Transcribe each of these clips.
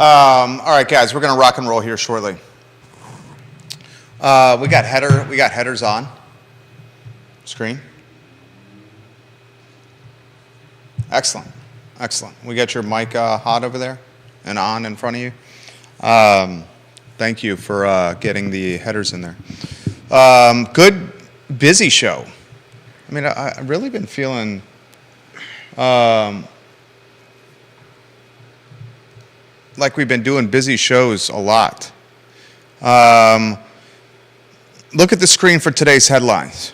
All right, guys, we're going to rock and roll here shortly. We got headers on screen. Excellent. We got your mic hot over there and on in front of you. Thank you for getting the headers in there. Good, busy show. I mean, I've really been feeling like we've been doing busy shows a lot. Look at the screen for today's headlines.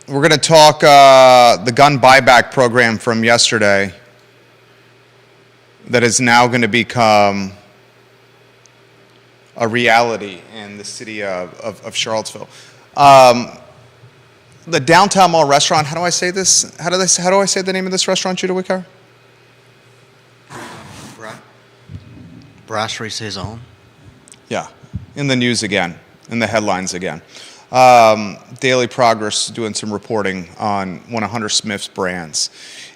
We're going to talk the gun buyback program from yesterday that is now going to become a reality in the city of Charlottesville. The Downtown Mall restaurant, how do I say this? How do I say the name of this restaurant, Judah Wickauer? Brasserie Saison. Yeah, in the news again, in the headlines again. Daily Progress doing some reporting on one of Hunter Smith's brands.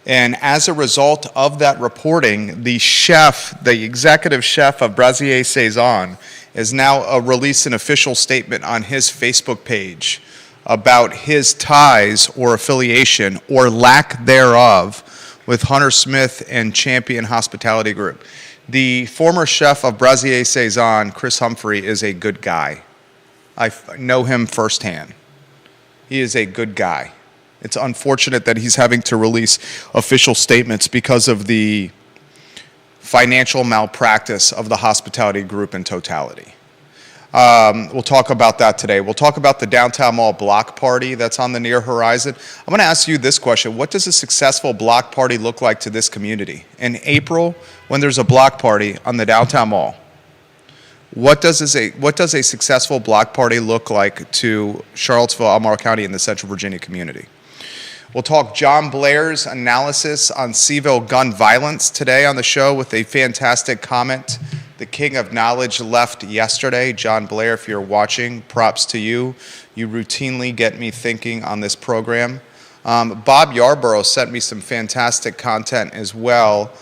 And as a result of that reporting, the executive chef of Brasserie Saison is now released an official statement on his Facebook page about his ties or affiliation or lack thereof with Hunter Smith and Champion Hospitality Group. The former chef of Brasserie Saison, Chris Humphrey, is a good guy. I know him firsthand. He is a good guy. It's unfortunate that he's having to release official statements because of the financial malpractice of the hospitality group in totality. We'll talk about that today. We'll talk about the Downtown Mall block party that's on the near horizon. I'm going to ask you this question. What does a successful block party look like to this community? In April, when there's a block party on the Downtown Mall, what does a successful block party look like to Charlottesville, Albemarle County, and the Central Virginia community? We'll talk John Blair's analysis on Seville gun violence today on the show with a fantastic comment. The king of knowledge left yesterday. John Blair, if you're watching, props to you. You routinely get me thinking on this program. Bob Yarborough sent me some fantastic content as well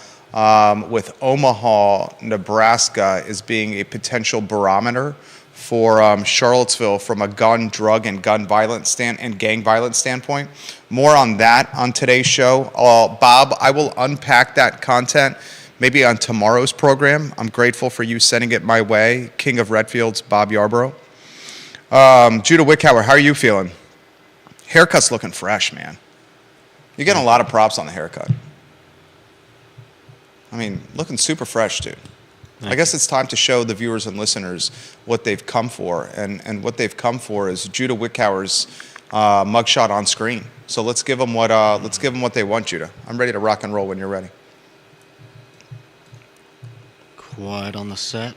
with Omaha, Nebraska as being a potential barometer for Charlottesville from a gun, drug, and gun violence and gang violence standpoint. More on that on today's show. Bob, I will unpack that content maybe on tomorrow's program. I'm grateful for you sending it my way. King of Redfields, Bob Yarborough. Judah Wickauer, how are you feeling? Haircut's looking fresh, man. You're getting a lot of props on the haircut. I mean, looking super fresh, dude. I guess it's time to show the viewers and listeners what they've come for. And what they've come for is Judah Wickauer's mugshot on screen. So let's give them what they want, Judah. I'm ready to rock and roll when you're ready. Quiet on the set.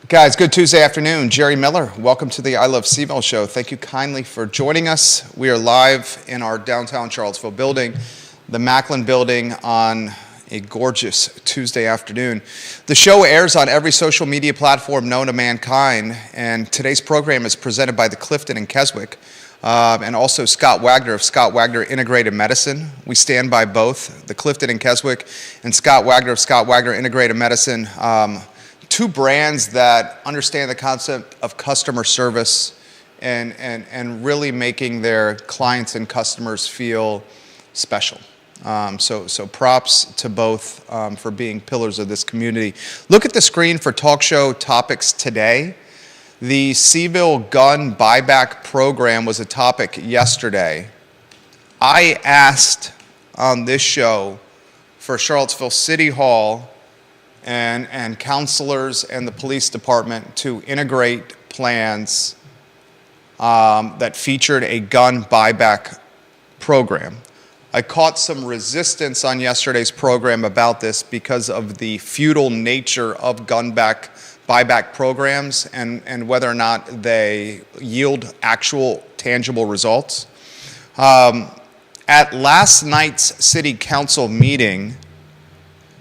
Guys, good Tuesday afternoon. Jerry Miller, welcome to the I Love Seville show. Thank you kindly for joining us. We are live in our downtown Charlottesville building, the Macklin building, on a gorgeous Tuesday afternoon. The show airs on every social media platform known to mankind, and today's program is presented by the Clifton and Keswick, and also Scott Wagner of Scott Wagner Integrated Medicine. We stand by both the Clifton and Keswick and Scott Wagner of Scott Wagner Integrated Medicine. Two brands that understand the concept of customer service and really making their clients and customers feel special. So props to both for being pillars of this community. Look at the screen for talk show topics today. The Seville gun buyback program was a topic yesterday. I asked on this show for Charlottesville City Hall and counselors and the police department to integrate plans that featured a gun buyback program. I caught some resistance on yesterday's program about this because of the futile nature of gun buyback programs and whether or not they yield actual tangible results. At last night's city council meeting,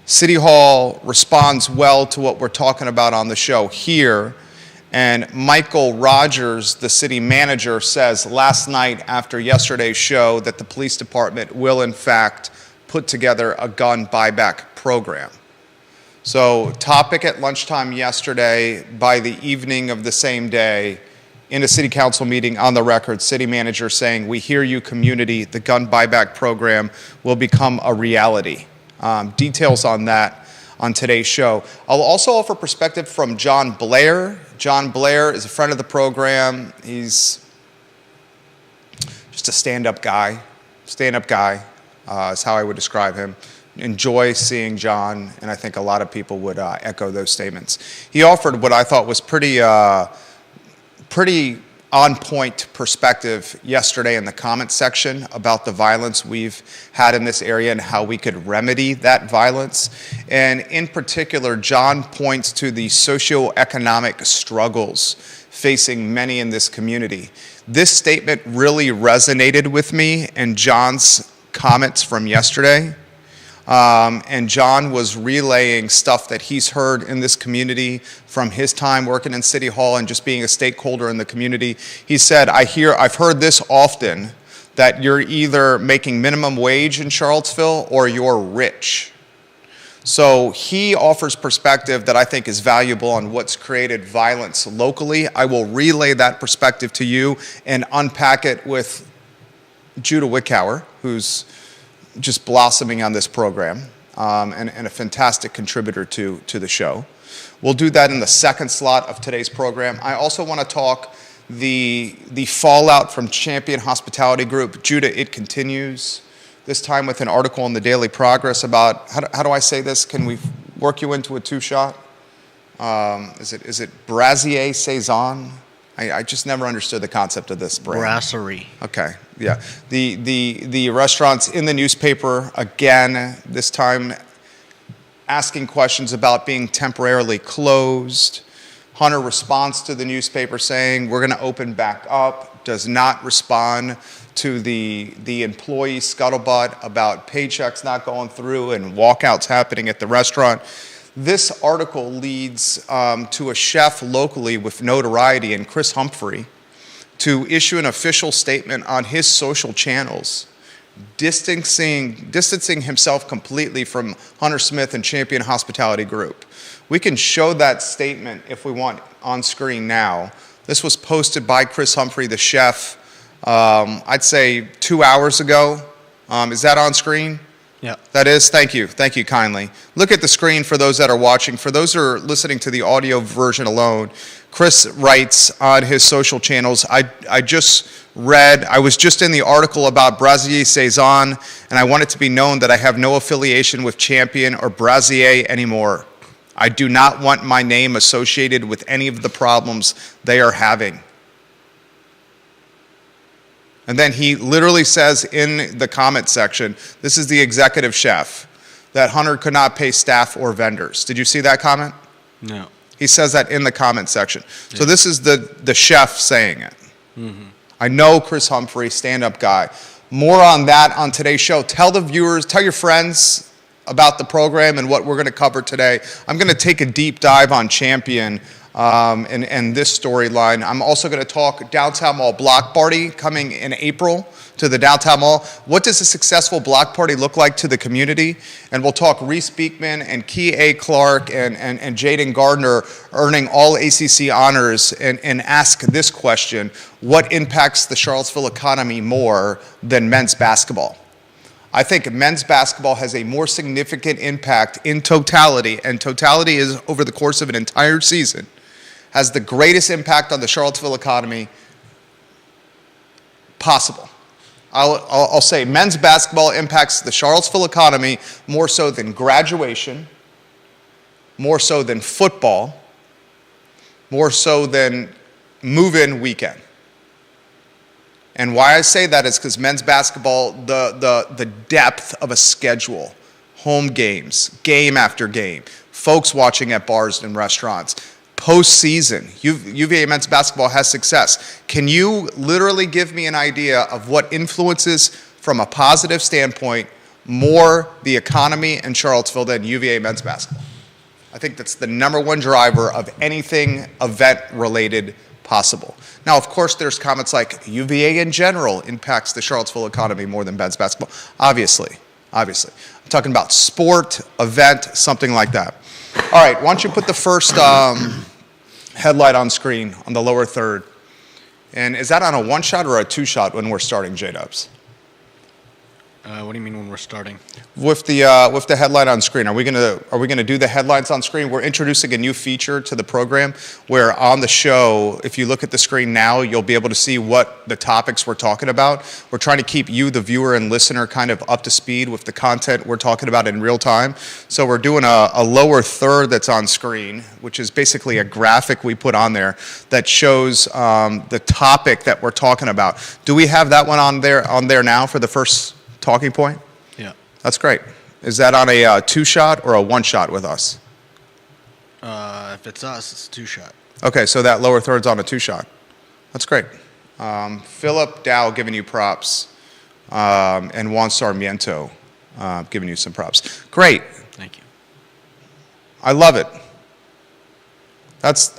City Hall responds well to what we're talking about on the show here. And Michael Rogers, the city manager, says last night after yesterday's show that the police department will in fact put together a gun buyback program. So topic at lunchtime yesterday, by the evening of the same day, in a city council meeting on the record, city manager saying, "We hear you, community, the gun buyback program will become a reality." Details on that on today's show. I'll also offer perspective from John Blair. John Blair is a friend of the program. He's just a stand-up guy. Stand-up guy is how I would describe him. Enjoy seeing John, and I think a lot of people would echo those statements. He offered what I thought was pretty on-point perspective yesterday in the comments section about the violence we've had in this area and how we could remedy that violence. And in particular, John points to the socioeconomic struggles facing many in this community. This statement really resonated with me and John's comments from yesterday. And John was relaying stuff that he's heard in this community from his time working in City Hall and just being a stakeholder in the community. He said, I've heard this often, that you're either making minimum wage in Charlottesville or you're rich. So he offers perspective that I think is valuable on what's created violence locally. I will relay that perspective to you and unpack it with Judah Wickower, who's just blossoming on this program and a fantastic contributor to the show. We'll do that in the second slot of today's program. I also want to talk the fallout from Champion Hospitality Group. Judah, it continues, this time with an article in the Daily Progress about, how do I say this? Can we work you into a two-shot? Is it Brasier Saison? I just never understood the concept of this brand. Brasserie. Okay, yeah. The restaurants in the newspaper, again, this time asking questions about being temporarily closed. Hunter responds to the newspaper saying, we're going to open back up, does not respond to the employee scuttlebutt about paychecks not going through and walkouts happening at the restaurant. This article leads to a chef locally with notoriety, and Chris Humphrey, to issue an official statement on his social channels, distancing himself completely from Hunter Smith and Champion Hospitality Group. We can show that statement if we want on screen now. This was posted by Chris Humphrey, the chef, I'd say 2 hours ago. Is that on screen? Yeah. That is? Thank you kindly. Look at the screen for those that are watching. For those that are listening to the audio version alone, Chris writes on his social channels, I was just in the article about Brasier Saison, and I want it to be known that I have no affiliation with Champion or Brasier anymore. I do not want my name associated with any of the problems they are having. And then he literally says in the comment section, this is the executive chef, that Hunter could not pay staff or vendors. Did you see that comment? No. He says that in the comment section. Yeah. So this is the chef saying it. Mm-hmm. I know Chris Humphrey, stand-up guy. More on that on today's show. Tell the viewers, tell your friends about the program and what we're going to cover today. I'm going to take a deep dive on Champion and this storyline. I'm also going to talk Downtown Mall Block Party coming in April to the Downtown Mall. What does a successful block party look like to the community? And we'll talk Reese Beekman and Key A. Clark and Jaden Gardner earning all ACC honors and ask this question: what impacts the Charlottesville economy more than men's basketball? I think men's basketball has a more significant impact in totality, and totality is over the course of an entire season, has the greatest impact on the Charlottesville economy possible. I'll say men's basketball impacts the Charlottesville economy more so than graduation, more so than football, more so than move-in weekend. And why I say that is because men's basketball, the depth of a schedule, home games, game after game, folks watching at bars and restaurants, postseason, UVA men's basketball has success. Can you literally give me an idea of what influences from a positive standpoint, more the economy in Charlottesville than UVA men's basketball. I think that's the number one driver of anything event-related possible. Now, of course, there's comments like UVA in general impacts the Charlottesville economy more than men's basketball. Obviously. I'm talking about sport, event, something like that. All right, why don't you put the first headlight on screen on the lower third. And is that on a one shot or a two shot when we're starting, J-Dubs? What do you mean when we're starting? With the headline on screen, are we gonna do the headlines on screen? We're introducing a new feature to the program where on the show, if you look at the screen now, you'll be able to see what the topics we're talking about. We're trying to keep you, the viewer and listener, kind of up to speed with the content we're talking about in real time. So we're doing a lower third that's on screen, which is basically a graphic we put on there that shows the topic that we're talking about. Do we have that one on there now for the first talking point? Yeah. That's great. Is that on a two-shot or a one-shot with us? If it's us, it's a two-shot. Okay, so that lower third's on a two-shot. That's great. Philip Dow giving you props, and Juan Sarmiento giving you some props. Great. Thank you. I love it.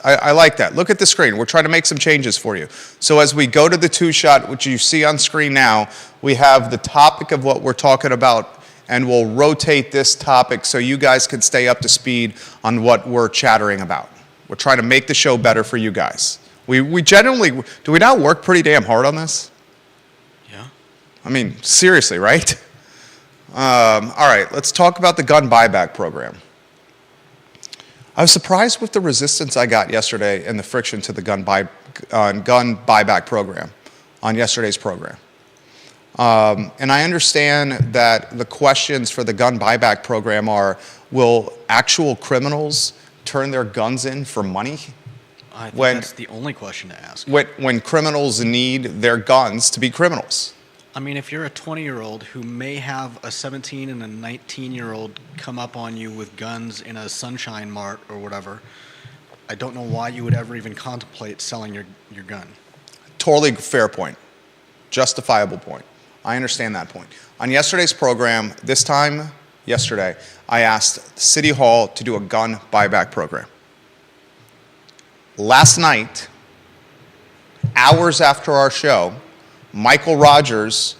I like that. Look at the screen. We're trying to make some changes for you. So as we go to the two-shot, which you see on screen now, we have the topic of what we're talking about, and we'll rotate this topic so you guys can stay up to speed on what we're chattering about. We're trying to make the show better for you guys. We generally, do we not work pretty damn hard on this? Yeah. I mean, seriously, right? All right, let's talk about the gun buyback program. I was surprised with the resistance I got yesterday and the friction to the gun buyback program on yesterday's program. And I understand that the questions for the gun buyback program are, will actual criminals turn their guns in for money? I think that's the only question to ask. When criminals need their guns to be criminals. I mean, if you're a 20-year-old who may have a 17 and a 19-year-old come up on you with guns in a Sunshine Mart or whatever, I don't know why you would ever even contemplate selling your gun. Totally fair point. Justifiable point. I understand that point. On yesterday's program, yesterday, I asked City Hall to do a gun buyback program. Last night, hours after our show, Michael Rogers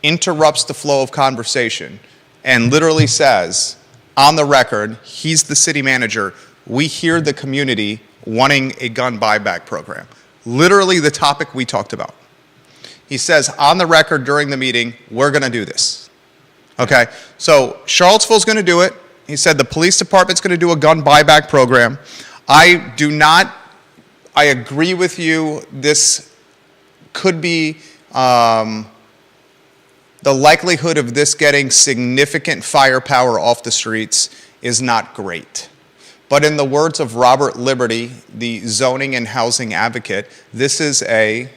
interrupts the flow of conversation and literally says, on the record, he's the city manager, we hear the community wanting a gun buyback program. Literally the topic we talked about. He says, on the record during the meeting, we're going to do this. Okay, so Charlottesville's going to do it. He said the police department's going to do a gun buyback program. I agree with you, this could be the likelihood of this getting significant firepower off the streets is not great. But in the words of Robert Liberty, the zoning and housing advocate, this is a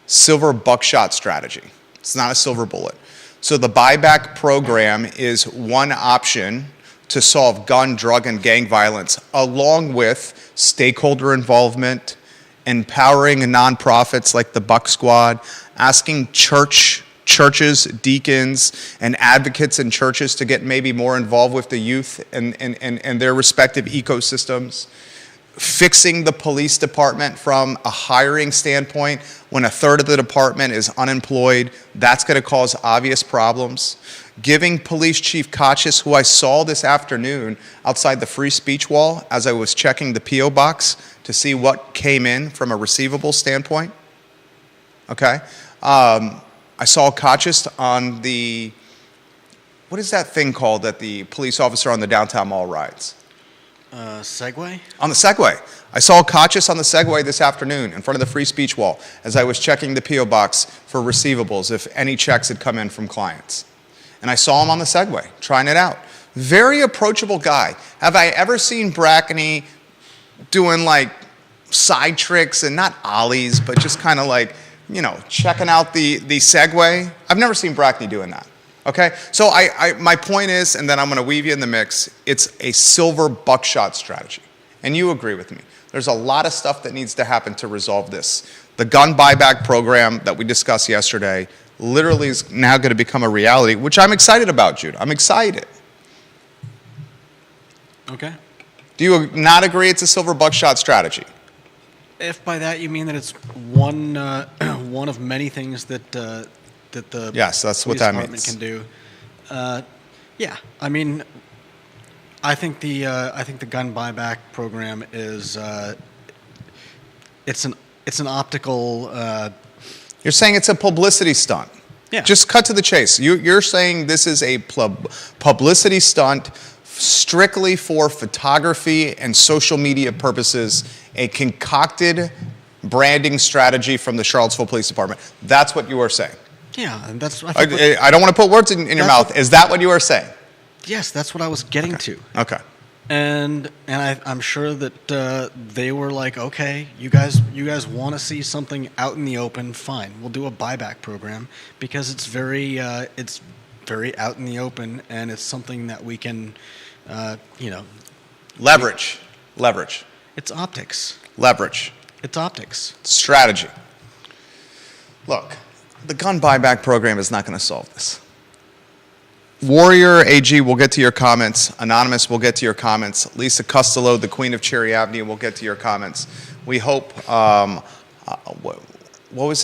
silver buckshot strategy. It's not a silver bullet. So the buyback program is one option to solve gun, drug, and gang violence, along with stakeholder involvement, empowering nonprofits like the Buck Squad, asking churches, deacons, and advocates in churches to get maybe more involved with the youth and their respective ecosystems, fixing the police department from a hiring standpoint. When a third of the department is unemployed, that's going to cause obvious problems. Giving Police Chief Kotchis, who I saw this afternoon outside the free speech wall as I was checking the P.O. box to see what came in from a receivable standpoint. Okay? I saw Kotchis on the, what is that thing called that the police officer on the downtown mall rides? Segway? On the Segway. I saw Kotchis on the Segway this afternoon in front of the free speech wall as I was checking the P.O. box for receivables if any checks had come in from clients. And I saw him on the Segway, trying it out. Very approachable guy. Have I ever seen Brackney doing like side tricks and not ollies, but just kind of like, checking out the Segway? I've never seen Brackney doing that. Okay? So my point is, and then I'm going to weave you in the mix, it's a silver buckshot strategy. And you agree with me. There's a lot of stuff that needs to happen to resolve this. The gun buyback program that we discussed yesterday, literally is now going to become a reality, which I'm excited about, Jude. I'm excited. Okay. Do you not agree it's a silver buckshot strategy? If by that you mean that it's one one of many things that the Yes, that's what police that department means. can do, yeah. I mean, I think the gun buyback program is it's an optical. You're saying it's a publicity stunt. Yeah. Just cut to the chase. You're saying this is a publicity stunt strictly for photography and social media purposes, a concocted branding strategy from the Charlottesville Police Department. That's what you are saying. Yeah, and that's I think I don't want to put words in your mouth. what- Is that what you are saying? yes, that's what I was getting to. Okay. And I'm sure that they were like, okay, you guys want to see something out in the open? Fine, we'll do a buyback program because it's very out in the open, and it's something that we can, Leverage. it's optics. Leverage. It's optics. Strategy. Look, the gun buyback program is not going to solve this. Warrior AG will get to your comments. Anonymous will get to your comments. Lisa Costello, the Queen of Cherry Avenue, will get to your comments. We hope. What was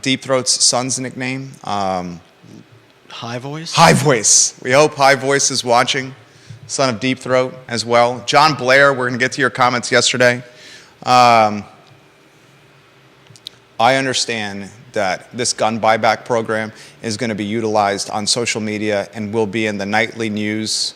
Deep Throat's son's nickname? High voice. High Voice. We hope High Voice is watching. Son of Deep Throat as well. John Blair, we're going to get to your comments yesterday. I understand that this gun buyback program is going to be utilized on social media and will be in the nightly news,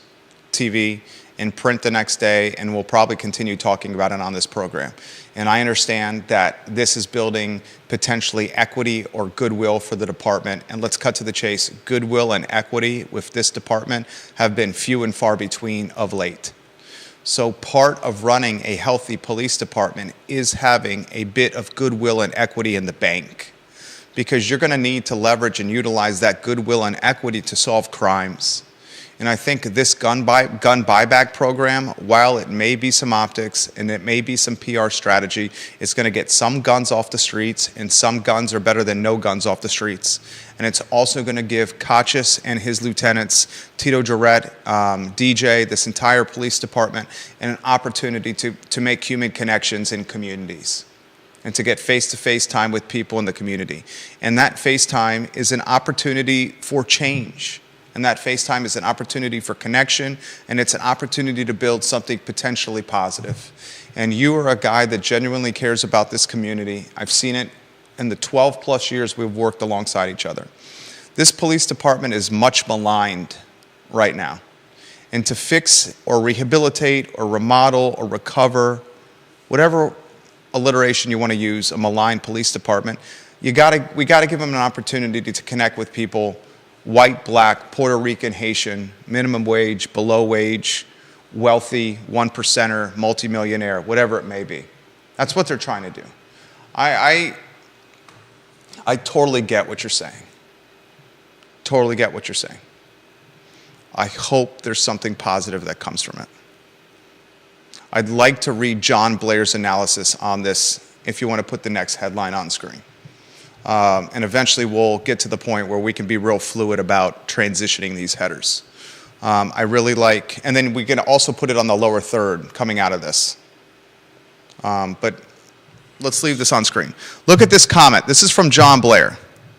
TV, and print the next day, and we'll probably continue talking about it on this program. And I understand that this is building potentially equity or goodwill for the department. And let's cut to the chase. Goodwill and equity with this department have been few and far between of late. So part of running a healthy police department is having a bit of goodwill and equity in the bank, because you're going to need to leverage and utilize that goodwill and equity to solve crimes. And I think this gun buyback program, while it may be some optics and it may be some PR strategy, it's going to get some guns off the streets, and some guns are better than no guns off the streets. And it's also going to give Kachis and his lieutenants, Tito Jarrett, DJ, this entire police department, an opportunity to make human connections in communities and to get face-to-face time with people in the community. And that face time is an opportunity for change. And that face time is an opportunity for connection, and it's an opportunity to build something potentially positive. And you are a guy that genuinely cares about this community. I've seen it in the 12 plus years we've worked alongside each other. This police department is much maligned right now. And to fix or rehabilitate or remodel or recover, whatever alliteration you want to use, a maligned police department, we got to give them an opportunity to connect with people, white, black, Puerto Rican, Haitian, minimum wage, below wage, wealthy, 1%er, multimillionaire, whatever it may be. That's what they're trying to do. I totally get what you're saying. Totally get what you're saying. I hope there's something positive that comes from it. I'd like to read John Blair's analysis on this if you want to put the next headline on screen. And eventually we'll get to the point where we can be real fluid about transitioning these headers. I really like, and then we can also put it on the lower third coming out of this. But let's leave this on screen. Look at this comment. This is from John Blair.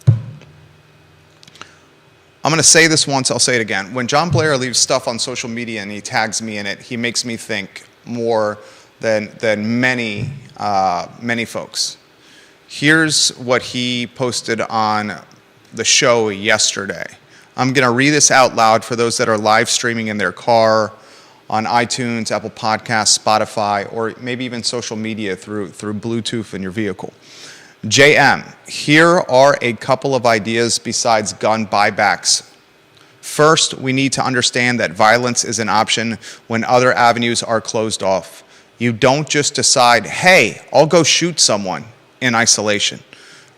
I'm going to say this once, I'll say it again. When John Blair leaves stuff on social media and he tags me in it, he makes me think more than many folks. Here's what he posted on the show yesterday. I'm going to read this out loud for those that are live streaming in their car, on iTunes, Apple Podcasts, Spotify, or maybe even social media through Bluetooth in your vehicle. JM, here are a couple of ideas besides gun buybacks. First, we need to understand that violence is an option when other avenues are closed off. You don't just decide, hey, I'll go shoot someone in isolation.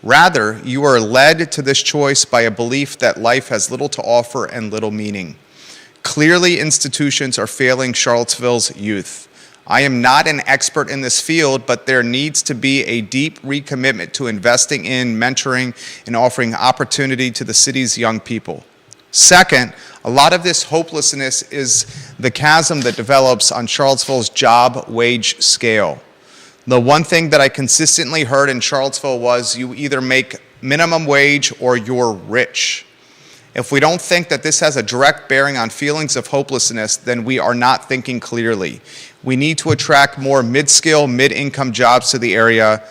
Rather, you are led to this choice by a belief that life has little to offer and little meaning. Clearly, institutions are failing Charlottesville's youth. I am not an expert in this field, but there needs to be a deep recommitment to investing in, mentoring, and offering opportunity to the city's young people. Second, a lot of this hopelessness is the chasm that develops on Charlottesville's job wage scale. The one thing that I consistently heard in Charlottesville was you either make minimum wage or you're rich. If we don't think that this has a direct bearing on feelings of hopelessness, then we are not thinking clearly. We need to attract more mid-skill, mid-income jobs to the area.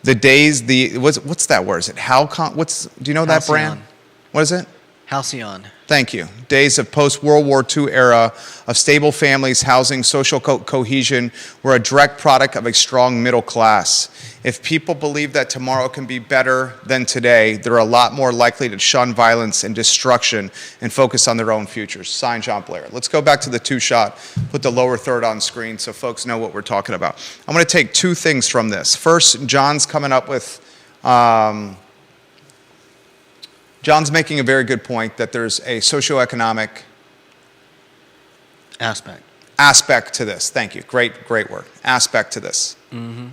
What's that word? Is it Halcon? Do you know that brand? Halcyon. What is it? Halcyon. Thank you. Days of post-World War II era of stable families, housing, social cohesion were a direct product of a strong middle class. If people believe that tomorrow can be better than today, they're a lot more likely to shun violence and destruction and focus on their own futures. Signed, John Blair. Let's go back to the two-shot, put the lower third on screen so folks know what we're talking about. I'm going to take two things from this. First, John's coming up with... John's making a very good point that there's a socioeconomic aspect to this. Thank you. Great word. Aspect to this. Mm-hmm.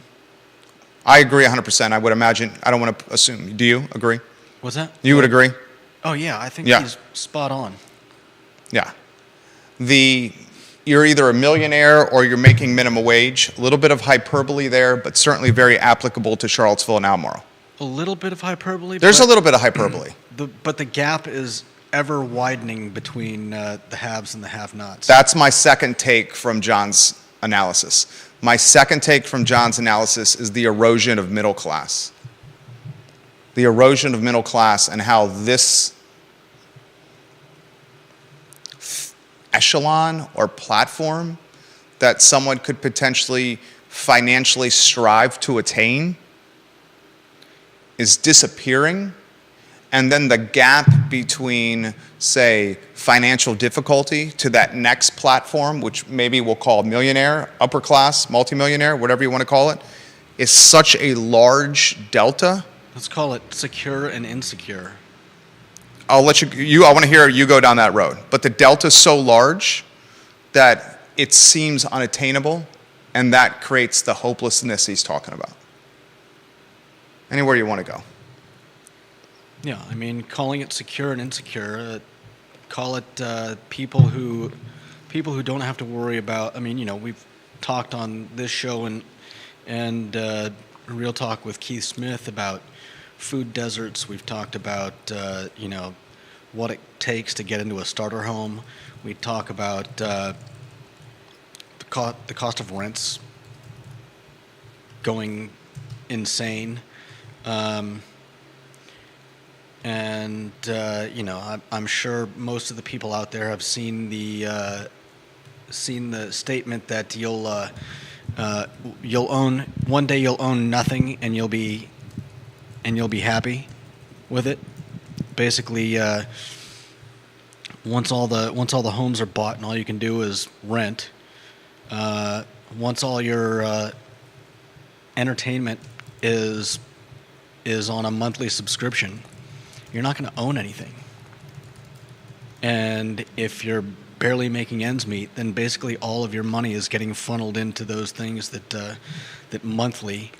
I agree 100%. I would imagine. I don't want to assume. Do you agree? What's that? You would agree? Oh, yeah. I think he's spot on. Yeah. You're either a millionaire or you're making minimum wage. A little bit of hyperbole there, but certainly very applicable to Charlottesville and Albemarle. A little bit of hyperbole. There's a little bit of hyperbole. But the gap is ever widening between the haves and the have-nots. That's my second take from John's analysis. My second take from John's analysis is the erosion of middle class. The erosion of middle class and how this echelon or platform that someone could potentially financially strive to attain is disappearing, and then the gap between, say, financial difficulty to that next platform, which maybe we'll call millionaire, upper class, multimillionaire, whatever you want to call it, is such a large delta. Let's call it secure and insecure. I'll let I want to hear you go down that road. But the delta is so large that it seems unattainable, and that creates the hopelessness he's talking about. Anywhere you want to go. Yeah, I mean, calling it secure and insecure, call it people who don't have to worry about. I mean, we've talked on this show and Real Talk with Keith Smith about food deserts. We've talked about what it takes to get into a starter home. We talk about the cost of rents going insane. I'm sure most of the people out there have seen the statement that you'll own one day, you'll own nothing and you'll be happy with it. Basically, once all the homes are bought and all you can do is rent, once all your entertainment is on a monthly subscription, you're not going to own anything. And if you're barely making ends meet, then basically all of your money is getting funneled into those things that monthly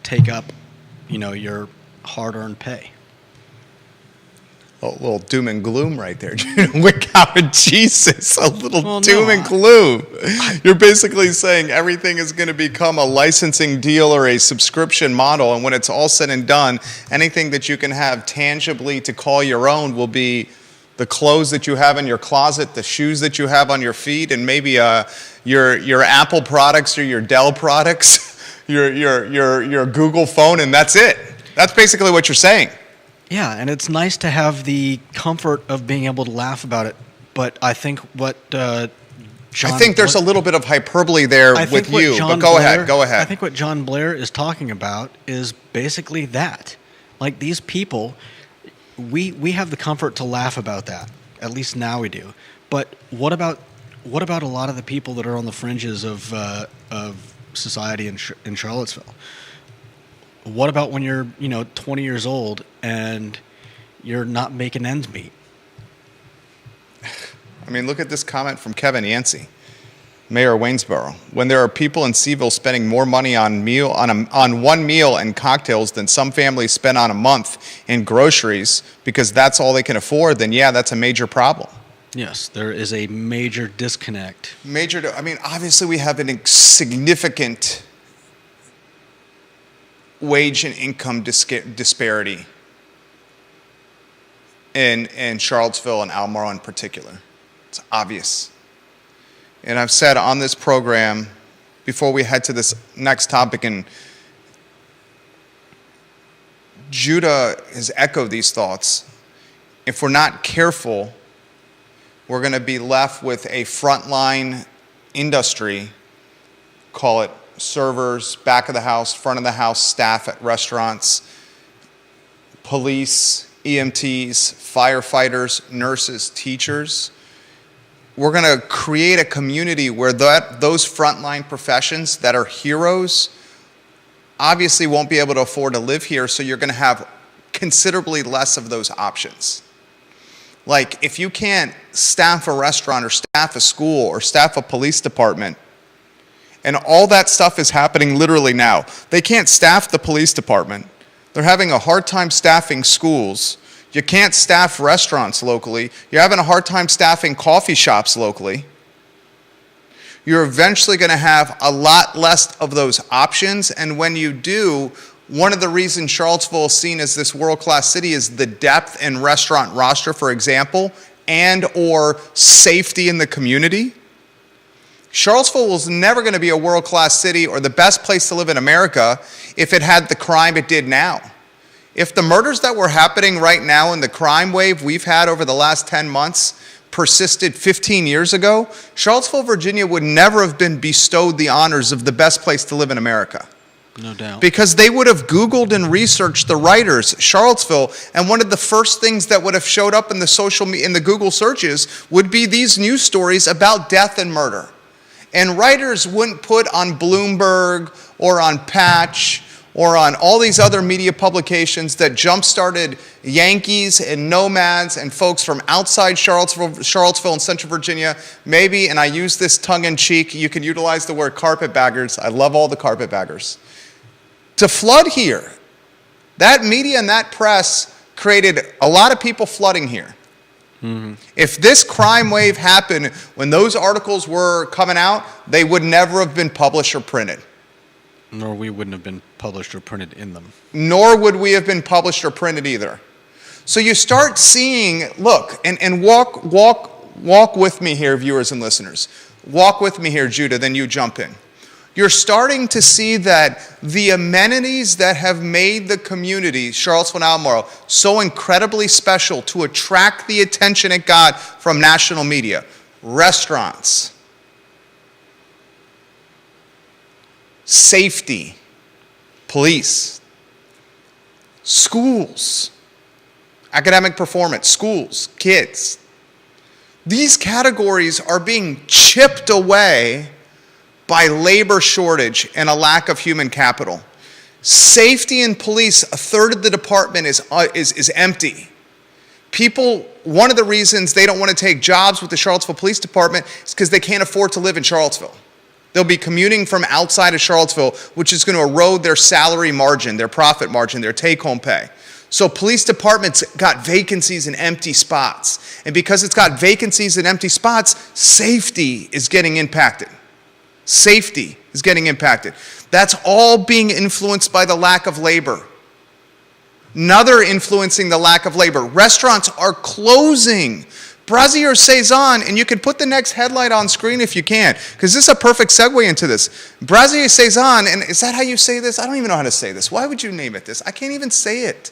take up, your hard-earned pay. A little doom and gloom right there. Wick out, Jesus, a little doom and gloom. You're basically saying everything is going to become a licensing deal or a subscription model, and when it's all said and done, anything that you can have tangibly to call your own will be the clothes that you have in your closet, the shoes that you have on your feet, and maybe your Apple products or your Dell products, your Google phone, and that's it. That's basically what you're saying. Yeah, and it's nice to have the comfort of being able to laugh about it. But I think what John... I think there's a little bit of hyperbole there with you, but go ahead. I think what John Blair is talking about is basically that. Like, these people, we have the comfort to laugh about that. At least now we do. But what about a lot of the people that are on the fringes of society in Charlottesville? What about when you're, 20 years old and you're not making ends meet? I mean, look at this comment from Kevin Yancey, Mayor of Waynesboro. When there are people in Seville spending more money on one meal and cocktails than some families spend on a month in groceries because that's all they can afford, then yeah, that's a major problem. Yes, there is a major disconnect. I mean, obviously we have a significant wage and income disparity in Charlottesville and Albemarle in particular. It's obvious. And I've said on this program, before we head to this next topic, and Judah has echoed these thoughts, if we're not careful, we're going to be left with a frontline industry, call it servers, back of the house, front of the house staff at restaurants, police, EMTs, firefighters, nurses, teachers. We're going to create a community where those frontline professions that are heroes obviously won't be able to afford to live here, so you're going to have considerably less of those options. Like, if you can't staff a restaurant or staff a school or staff a police department, and all that stuff is happening literally now. They can't staff the police department. They're having a hard time staffing schools. You can't staff restaurants locally. You're having a hard time staffing coffee shops locally. You're eventually going to have a lot less of those options, and when you do, one of the reasons Charlottesville is seen as this world-class city is the depth in restaurant roster, for example, and or safety in the community. Charlottesville was never going to be a world-class city or the best place to live in America if it had the crime it did now. If the murders that were happening right now and the crime wave we've had over the last 10 months persisted 15 years ago, Charlottesville, Virginia would never have been bestowed the honors of the best place to live in America. No doubt. Because they would have Googled and researched the writers, Charlottesville, and one of the first things that would have showed up in the Google searches would be these news stories about death and murder. And writers wouldn't put on Bloomberg or on Patch or on all these other media publications that jump-started Yankees and nomads and folks from outside Charlottesville and Central Virginia, maybe, and I use this tongue-in-cheek, you can utilize the word carpetbaggers. I love all the carpetbaggers. To flood here. That media and that press created a lot of people flooding here. Mm-hmm. If this crime wave happened when those articles were coming out, they would never have been published or printed. Nor we wouldn't have been published or printed in them. Nor would we have been published or printed either. So you start seeing, look, and walk with me here, viewers and listeners. Walk with me here, Judah, then you jump in. You're starting to see that the amenities that have made the community, Charlottesville and Albemarle, so incredibly special to attract the attention it got from national media. Restaurants, safety, police, schools, academic performance, schools, kids. These categories are being chipped away by labor shortage and a lack of human capital. Safety and police, a third of the department is empty. People, one of the reasons they don't want to take jobs with the Charlottesville Police Department is because they can't afford to live in Charlottesville. They'll be commuting from outside of Charlottesville, which is going to erode their salary margin, their profit margin, their take-home pay. So police departments got vacancies and empty spots. And because it's got vacancies and empty spots, safety is getting impacted. Safety is getting impacted. That's all being influenced by the lack of labor. Another influencing the lack of labor. Restaurants are closing. Brasier Saison, and you can put the next headline on screen if you can, because this is a perfect segue into this. Brasier Saison, and is that how you say this? I don't even know how to say this. Why would you name it this? I can't even say it.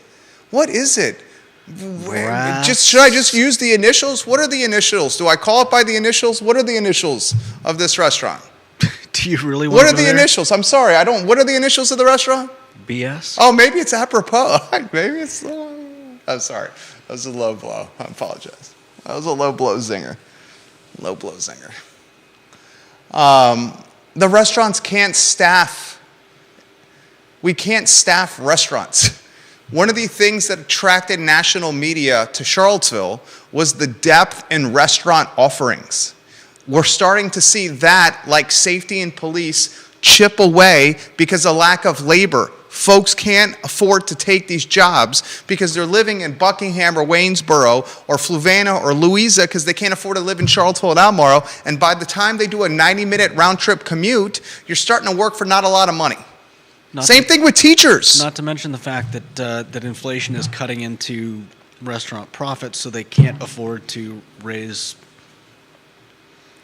What is it? Should I just use the initials? What are the initials? Do I call it by the initials? What are the initials of this restaurant? Do you really want What to are go the there? initials? I'm sorry, what are the initials of the restaurant? BS? Oh, maybe it's apropos. Maybe it's, I'm sorry. That was a low blow. I apologize. That was a low blow zinger. Low blow zinger. The restaurants can't staff. We can't staff restaurants. One of the things that attracted national media to Charlottesville was the depth in restaurant offerings. We're starting to see that, like safety and police, chip away because of lack of labor. Folks can't afford to take these jobs because they're living in Buckingham or Waynesboro or Fluvanna or Louisa because they can't afford to live in Charlottesville and Albemarle. And by the time they do a 90-minute round-trip commute, you're starting to work for not a lot of money. Same thing with teachers. Not to mention the fact that that inflation is cutting into restaurant profits, so they can't afford to raise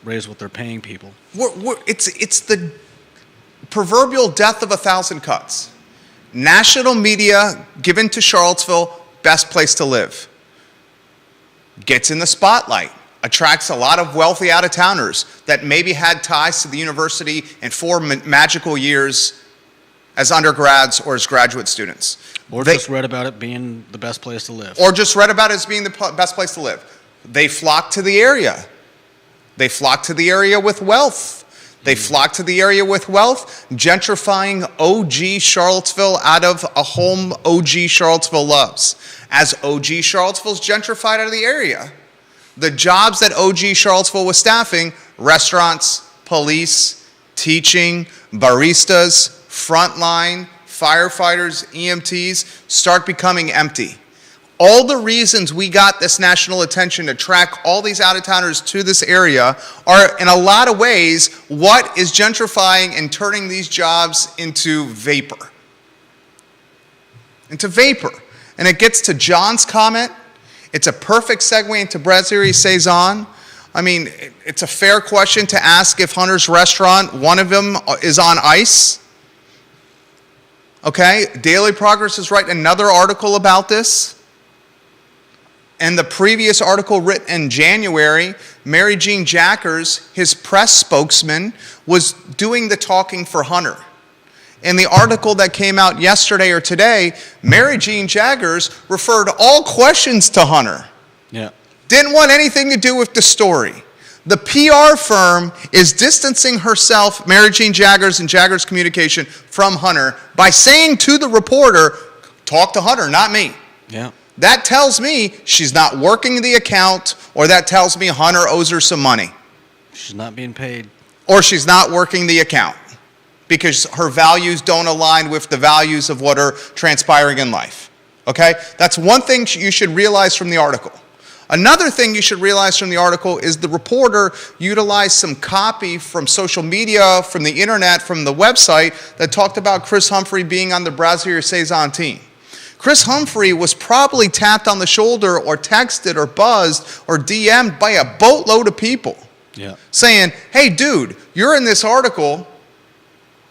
what they're paying people. It's the proverbial death of a thousand cuts. National media given to Charlottesville, best place to live. Gets in the spotlight. Attracts a lot of wealthy out-of-towners that maybe had ties to the university in 4 magical years as undergrads or as graduate students. Or just read about it being the best place to live. Or just read about it as being the best place to live. They flock to the area. They flock to the area with wealth. They flock to the area with wealth, gentrifying OG Charlottesville out of a home OG Charlottesville loves. As OG Charlottesville's gentrified out of the area, the jobs that OG Charlottesville was staffing, restaurants, police, teaching, baristas, frontline, firefighters, EMTs, start becoming empty. All the reasons we got this national attention to track all these out-of-towners to this area are, in a lot of ways, what is gentrifying and turning these jobs into vapor. Into vapor. And it gets to John's comment. It's a perfect segue into Brasserie Saison. I mean, it's a fair question to ask if Hunter's Restaurant, one of them is on ice. Okay, Daily Progress is writing another article about this. And the previous article written in January, Mary Jean Jackers, his press spokesman, was doing the talking for Hunter. In the article that came out yesterday or today, Mary Jean Jaggers referred all questions to Hunter. Yeah. Didn't want anything to do with the story. The PR firm is distancing herself, Mary Jean Jaggers and Jaggers Communication, from Hunter by saying to the reporter, talk to Hunter, not me. Yeah. That tells me she's not working the account, or that tells me Hunter owes her some money. She's not being paid. Or she's not working the account because her values don't align with the values of what are transpiring in life. Okay? That's one thing you should realize from the article. Another thing you should realize from the article is the reporter utilized some copy from social media, from the internet, from the website that talked about Chris Humphrey being on the Brasserie Saison team. Chris Humphrey was probably tapped on the shoulder or texted or buzzed or DM'd by a boatload of people. Yeah. Saying, hey, dude, you're in this article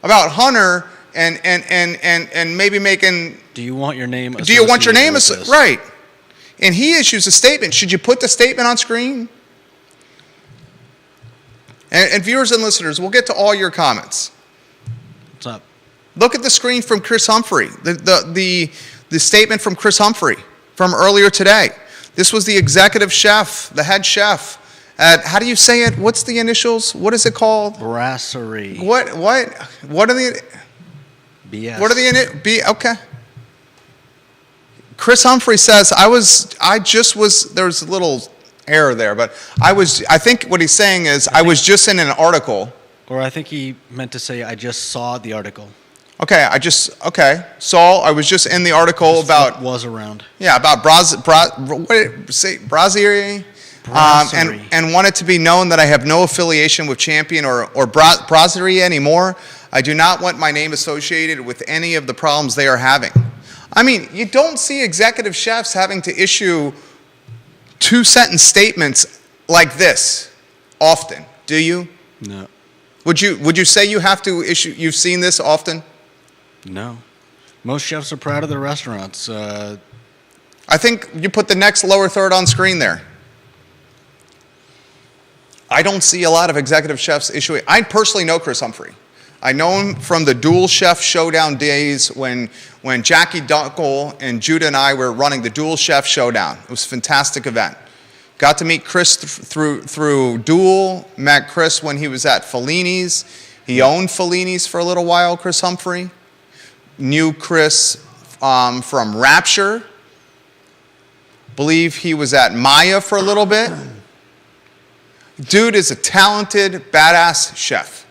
about Hunter and maybe making... Do you want your name Do you want your name... with this? Right. And he issues a statement. Should you put the statement on screen? And viewers and listeners, we'll get to all your comments. What's up? Look at the screen from Chris Humphrey, the statement from Chris Humphrey from earlier today. This was the executive chef, the head chef at, how do you say it? What's the initials? What is it called? Brasserie. What are the... BS. What are the... Okay. Chris Humphrey says, there was a little error there, but I think what he's saying is, I was just in an article. Or I think he meant to say, I just saw the article. Okay, I was just in the article Just about... what was around. Yeah, about Brasserie. And want it to be known that I have no affiliation with Champion or Brasserie anymore. I do not want my name associated with any of the problems they are having. I mean, you don't see executive chefs having to issue 2-sentence statements like this often, do you? No. Would you say you have to issue, you've seen this often? No. Most chefs are proud of their restaurants. I think you put the next lower third on screen there. I don't see a lot of executive chefs issuing. I personally know Chris Humphrey. I know him from the Dual Chef Showdown days when Jackie Dunkel and Judah and I were running the Dual Chef Showdown. It was a fantastic event. Got to meet Chris through Dual, met Chris when he was at Fellini's. He owned Fellini's for a little while, Chris Humphrey. Knew Chris from Rapture. Believe he was at Maya for a little bit. Dude is a talented, badass chef.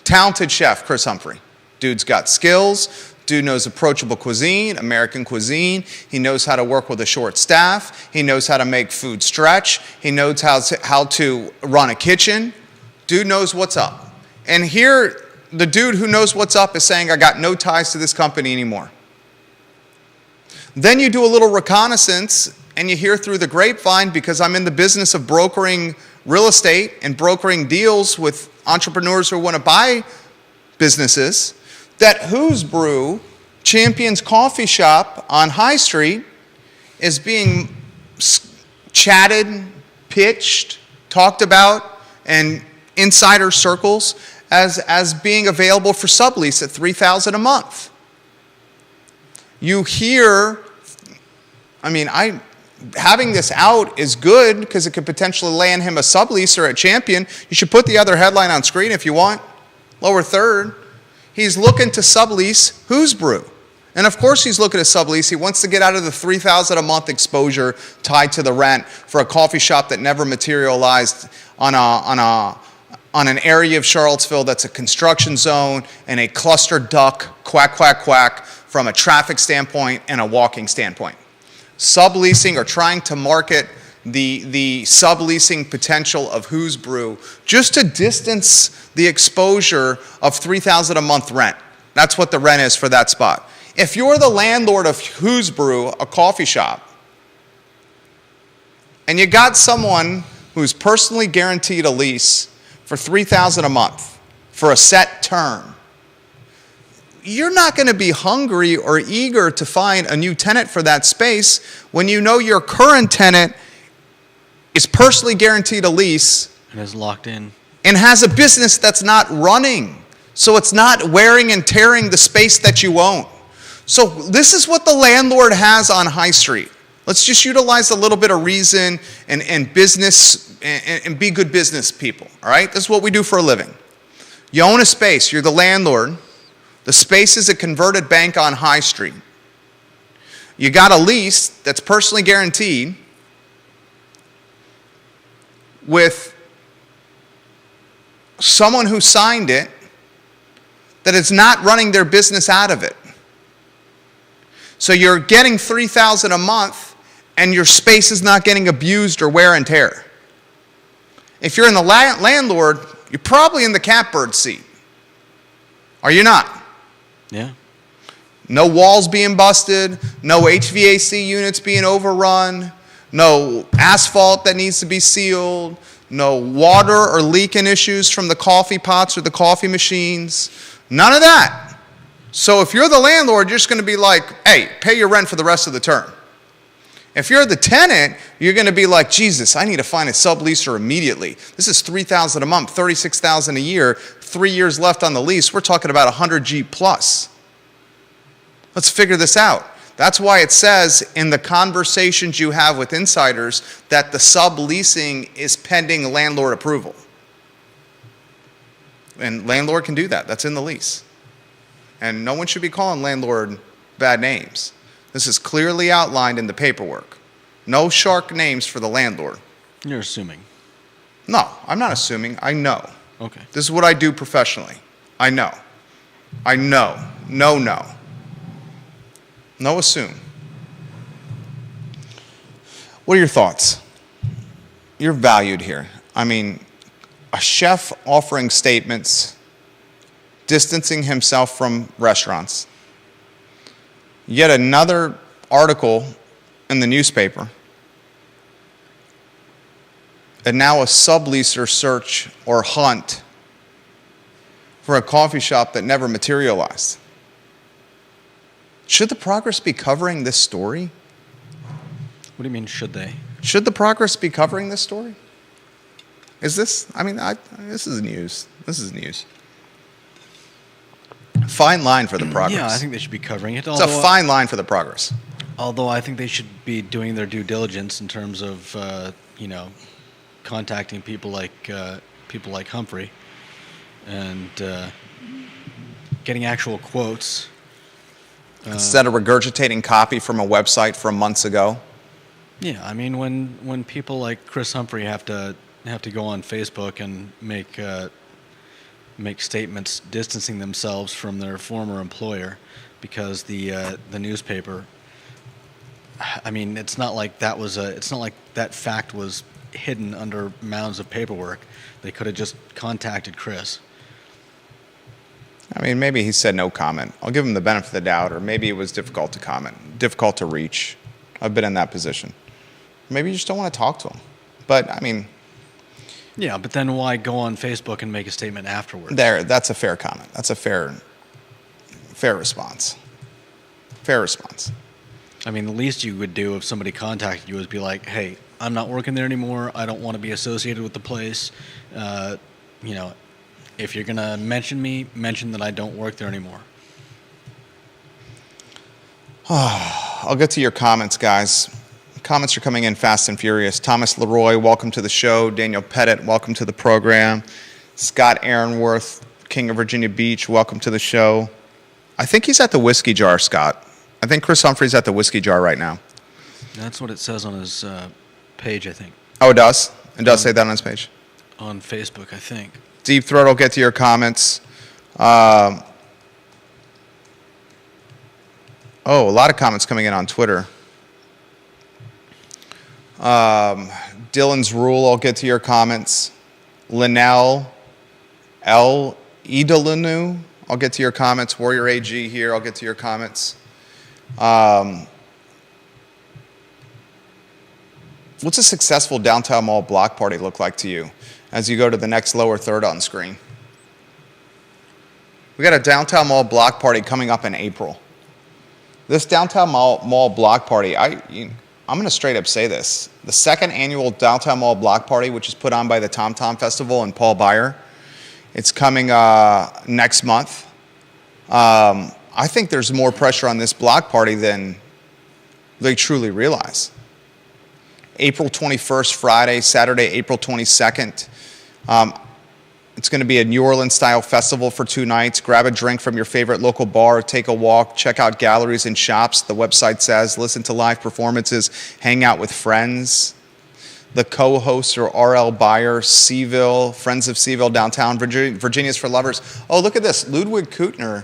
Talented chef, Chris Humphrey. Dude's got skills. Dude knows approachable cuisine, American cuisine. He knows how to work with a short staff. He knows how to make food stretch. He knows how to run a kitchen. Dude knows what's up. And here, the dude who knows what's up is saying, I got no ties to this company anymore. Then you do a little reconnaissance and you hear through the grapevine, because I'm in the business of brokering real estate and brokering deals with entrepreneurs who want to buy businesses, that Who's Brew, Champion's Coffee Shop on High Street, is being chatted, pitched, talked about, and insider circles as being available for sublease at $3,000 a month. You hear, having this out is good because it could potentially land him a subleaser at Champion. You should put the other headline on screen if you want. Lower third. He's looking to sublease Who's Brew. And of course he's looking to sublease. He wants to get out of the $3,000 a month exposure tied to the rent for a coffee shop that never materialized on an area of Charlottesville that's a construction zone and a cluster duck, quack, quack, quack, from a traffic standpoint and a walking standpoint. Subleasing or trying to market the subleasing potential of Who's Brew just to distance the exposure of $3,000 a month rent. That's what the rent is for that spot. If you're the landlord of Who's Brew, a coffee shop, and you got someone who's personally guaranteed a lease for $3,000 a month for a set term, you're not going to be hungry or eager to find a new tenant for that space when you know your current tenant is personally guaranteed a lease and is locked in and has a business that's not running. So it's not wearing and tearing the space that you own. So this is what the landlord has on High Street. Let's just utilize a little bit of reason and business and be good business people, all right? This is what we do for a living. You own a space. You're the landlord. The space is a converted bank on High Street. You got a lease that's personally guaranteed with someone who signed it that is not running their business out of it. So you're getting $3,000 a month and your space is not getting abused or wear and tear. If you're in the landlord, you're probably in the catbird seat. Are you not? Yeah. No walls being busted, no HVAC units being overrun, no asphalt that needs to be sealed, no water or leaking issues from the coffee pots or the coffee machines, none of that. So if you're the landlord, you're just going to be like, hey, pay your rent for the rest of the term. If you're the tenant, you're going to be like, Jesus, I need to find a subleaser immediately. This is $3,000 a month, $36,000 a year, 3 years left on the lease. We're talking about 100 G plus. Let's figure this out. That's why it says in the conversations you have with insiders that the subleasing is pending landlord approval. And landlord can do that. That's in the lease. And no one should be calling landlord bad names. This is clearly outlined in the paperwork. No shark names for the landlord. You're assuming. No, I'm not assuming. I know. Okay. This is what I do professionally. I know. I know. No. No assume. What are your thoughts? You're valued here. I mean, a chef offering statements, distancing himself from restaurants. Yet another article in the newspaper. And now a subleaser search or hunt for a coffee shop that never materialized. Should the Progress be covering this story? What do you mean, should they? Should the Progress be covering this story? Is this, this is news. This is news. Fine line for the Progress. Yeah, I think they should be covering it. It's a fine line for the Progress. Although I think they should be doing their due diligence in terms of, contacting people like Humphrey and getting actual quotes Instead of regurgitating copy from a website from months ago. Yeah, I mean, when people like Chris Humphrey have to go on Facebook and make statements distancing themselves from their former employer because the newspaper. I mean, it's not like that fact was hidden under mounds of paperwork. They could have just contacted Chris. I mean, maybe he said no comment. I'll give him the benefit of the doubt, or maybe it was difficult to comment, difficult to reach. I've been in that position. Maybe you just don't want to talk to him. But, I mean... Yeah, but then why go on Facebook and make a statement afterwards? That's a fair comment. That's a fair response. Fair response. I mean, the least you would do if somebody contacted you is be like, hey, I'm not working there anymore. I don't want to be associated with the place. If you're going to mention me, mention that I don't work there anymore. I'll get to your comments, guys. Comments are coming in fast and furious. Thomas Leroy, welcome to the show. Daniel Pettit, welcome to the program. Scott Aaronworth, King of Virginia Beach, welcome to the show. I think he's at the Whiskey Jar, Scott. I think Chris Humphrey's at the Whiskey Jar right now. That's what it says on his page, I think. Oh, it does? It does say that on his page? On Facebook, I think. Deep Throat, I'll get to your comments. A lot of comments coming in on Twitter. Dylan's Rule, I'll get to your comments. Linnell L. Idalunu, I'll get to your comments. Warrior AG here, I'll get to your comments. What's a successful downtown mall block party look like to you as you go to the next lower third on screen? We got a downtown mall block party coming up in April. This downtown mall block party, I'm going to straight up say this. The second annual downtown mall block party, which is put on by the Tom Tom Festival and Paul Beyer, it's coming next month. I think there's more pressure on this block party than they truly realize. April 21st, Friday, Saturday, April 22nd. It's going to be a New Orleans-style festival for 2 nights. Grab a drink from your favorite local bar, take a walk, check out galleries and shops, the website says, listen to live performances, hang out with friends. The co-hosts are R.L. Beyer, Seville, Friends of Seville, downtown, Virginia's for Lovers. Oh, look at this. Ludwig Kutner,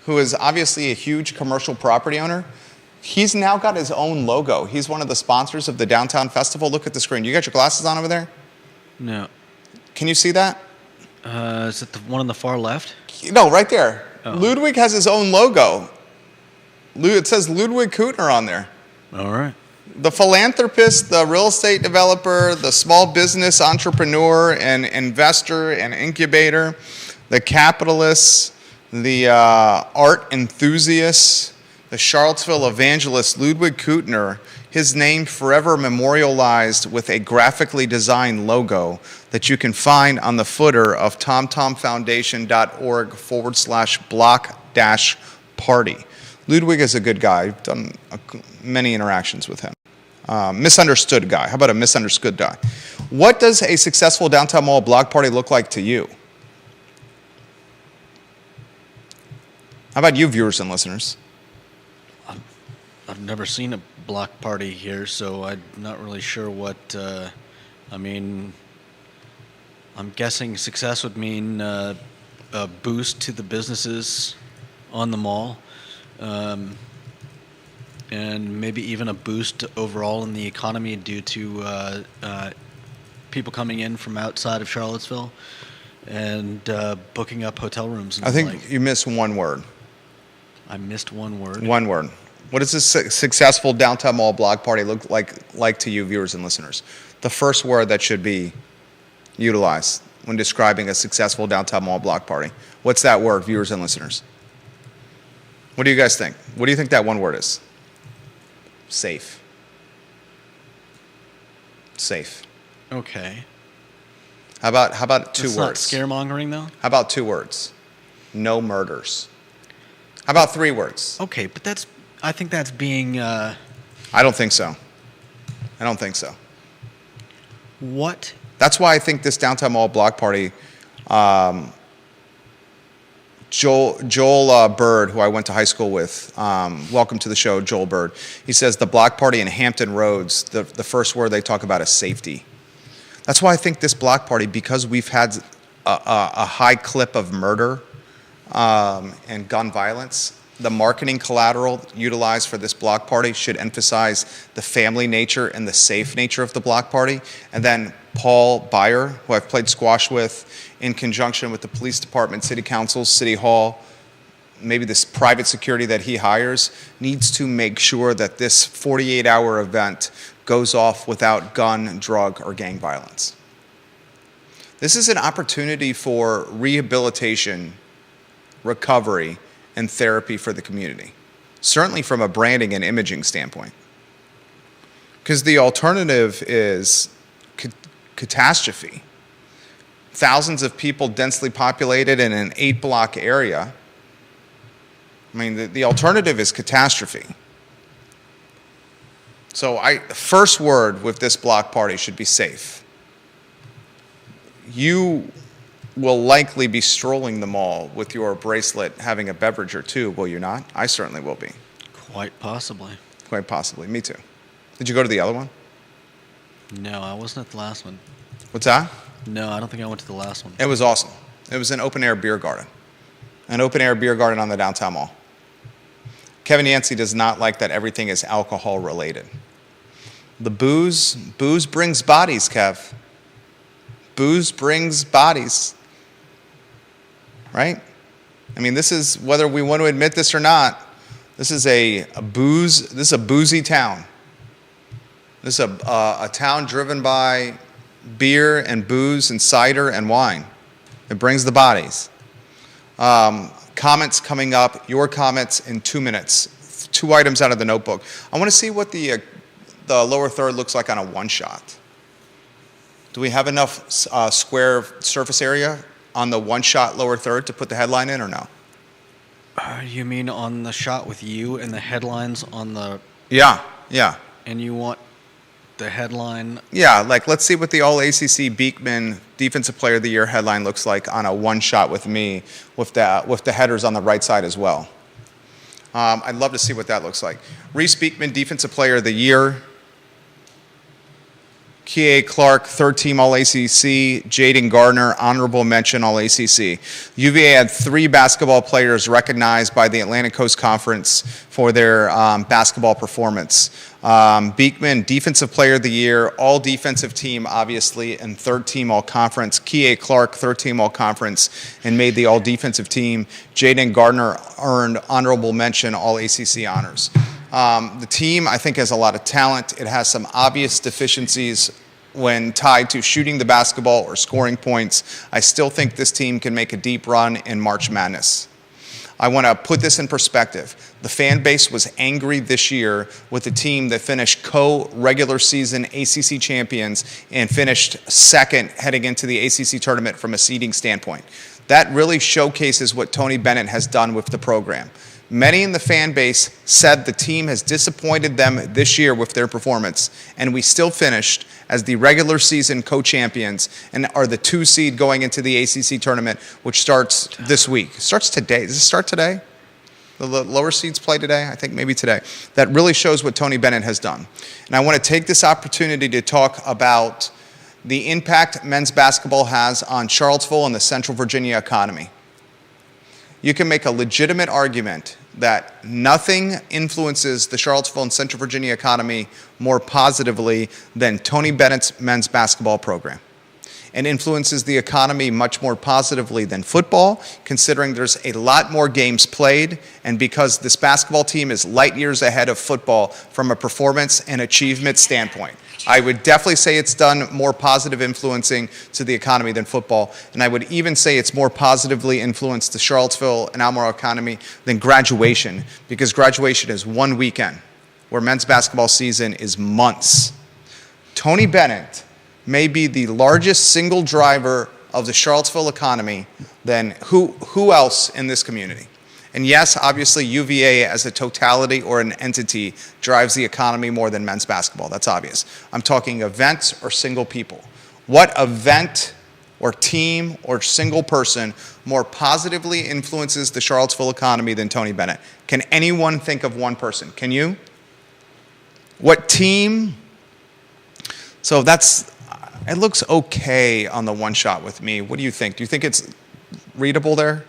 who is obviously a huge commercial property owner, he's now got his own logo. He's one of the sponsors of the Downtown Festival. Look at the screen. You got your glasses on over there? No. Can you see that? Is it the one on the far left? No, right there. Oh. Ludwig has his own logo. It says Ludwig Kutner on there. All right. The philanthropist, the real estate developer, the small business entrepreneur and investor and incubator, the capitalist, the art enthusiast, the Charlottesville evangelist, Ludwig Kutner, his name forever memorialized with a graphically designed logo that you can find on the footer of tomtomfoundation.org/block-party. Ludwig is a good guy. I've done many interactions with him. Misunderstood guy. How about a misunderstood guy? What does a successful downtown mall block party look like to you? How about you, viewers and listeners? I've never seen a block party here, so I'm not really sure what. I'm guessing success would mean a boost to the businesses on the mall, and maybe even a boost overall in the economy due to people coming in from outside of Charlottesville and booking up hotel rooms. And I think like. you missed one word. I missed one word. One word. What does a successful downtown mall block party look like to you, viewers and listeners? The first word that should be utilized when describing a successful downtown mall block party. What's that word, viewers and listeners? What do you guys think? What do you think that one word is? Safe. Safe. Okay. How about two That's words? not scaremongering, though? How about 2 words? No murders. How about 3 words? Okay, but I think that's being... I don't think so. I don't think so. What? That's why I think this downtown mall block party Joel Bird, who I went to high school with, welcome to the show, Joel Bird. He says the block party in Hampton Roads, the first word they talk about is safety. That's why I think this block party, because we've had a high clip of murder and gun violence, the marketing collateral utilized for this block party should emphasize the family nature and the safe nature of the block party. And then Paul Byer, who I've played squash with, in conjunction with the police department, city council, city hall, maybe this private security that he hires, needs to make sure that this 48-hour event goes off without gun, drug, or gang violence. This is an opportunity for rehabilitation, recovery, and therapy for the community, certainly from a branding and imaging standpoint. Because the alternative is catastrophe. Thousands of people densely populated in an 8-block area. I mean, the alternative is catastrophe. So first word with this block party should be safe. You will likely be strolling the mall with your bracelet having a beverage or two, will you not? I certainly will be. Quite possibly. Quite possibly. Me too. Did you go to the other one? No, I wasn't at the last one. What's that? No, I don't think I went to the last one. It was awesome. It was an open-air beer garden. An open-air beer garden on the downtown mall. Kevin Yancey does not like that everything is alcohol-related. The booze brings bodies, Kev. Booze brings bodies. Right? I mean, this is, whether we want to admit this or not, this is a boozy town. This is a town driven by beer and booze and cider and wine. It brings the bodies. Comments coming up, your comments in 2 minutes. 2 items out of the notebook. I want to see what the lower third looks like on a one-shot. Do we have enough square surface area on the one-shot lower third to put the headline in or no? You mean on the shot with you and the headlines on the... Yeah. And you want the headline... Yeah, like let's see what the All-ACC Beekman Defensive Player of the Year headline looks like on a one-shot with me, with the headers on the right side as well. I'd love to see what that looks like. Reese Beekman, Defensive Player of the Year. Kie Clark, third-team All-ACC. Jaden Gardner, honorable mention All-ACC. UVA had 3 basketball players recognized by the Atlantic Coast Conference for their basketball performance. Beekman, Defensive Player of the Year, All-Defensive Team, obviously, and third-team All-Conference. Kie Clark, third-team All-Conference, and made the All-Defensive Team. Jaden Gardner earned honorable mention All-ACC honors. The team, I think, has a lot of talent. It has some obvious deficiencies when tied to shooting the basketball or scoring points. I still think this team can make a deep run in March Madness. I want to put this in perspective. The fan base was angry this year with the team that finished co-regular season ACC champions and finished second heading into the ACC tournament from a seeding standpoint. That really showcases what Tony Bennett has done with the program. Many in the fan base said the team has disappointed them this year with their performance, and we still finished as the regular season co-champions and are the 2 seed going into the ACC tournament, which starts this week. It starts today. Does it start today? The lower seeds play today? I think maybe today. That really shows what Tony Bennett has done. And I want to take this opportunity to talk about the impact men's basketball has on Charlottesville and the Central Virginia economy. You can make a legitimate argument that nothing influences the Charlottesville and Central Virginia economy more positively than Tony Bennett's men's basketball program, and influences the economy much more positively than football, considering there's a lot more games played, and because this basketball team is light years ahead of football from a performance and achievement standpoint. I would definitely say it's done more positive influencing to the economy than football, and I would even say it's more positively influenced the Charlottesville and Albemarle economy than graduation, because graduation is 1 weekend, where men's basketball season is months. Tony Bennett may be the largest single driver of the Charlottesville economy than who else in this community. And yes, obviously UVA as a totality or an entity drives the economy more than men's basketball. That's obvious. I'm talking events or single people. What event or team or single person more positively influences the Charlottesville economy than Tony Bennett? Can anyone think of one person? Can you? What team? So it looks okay on the one shot with me. What do you think? Do you think it's readable there?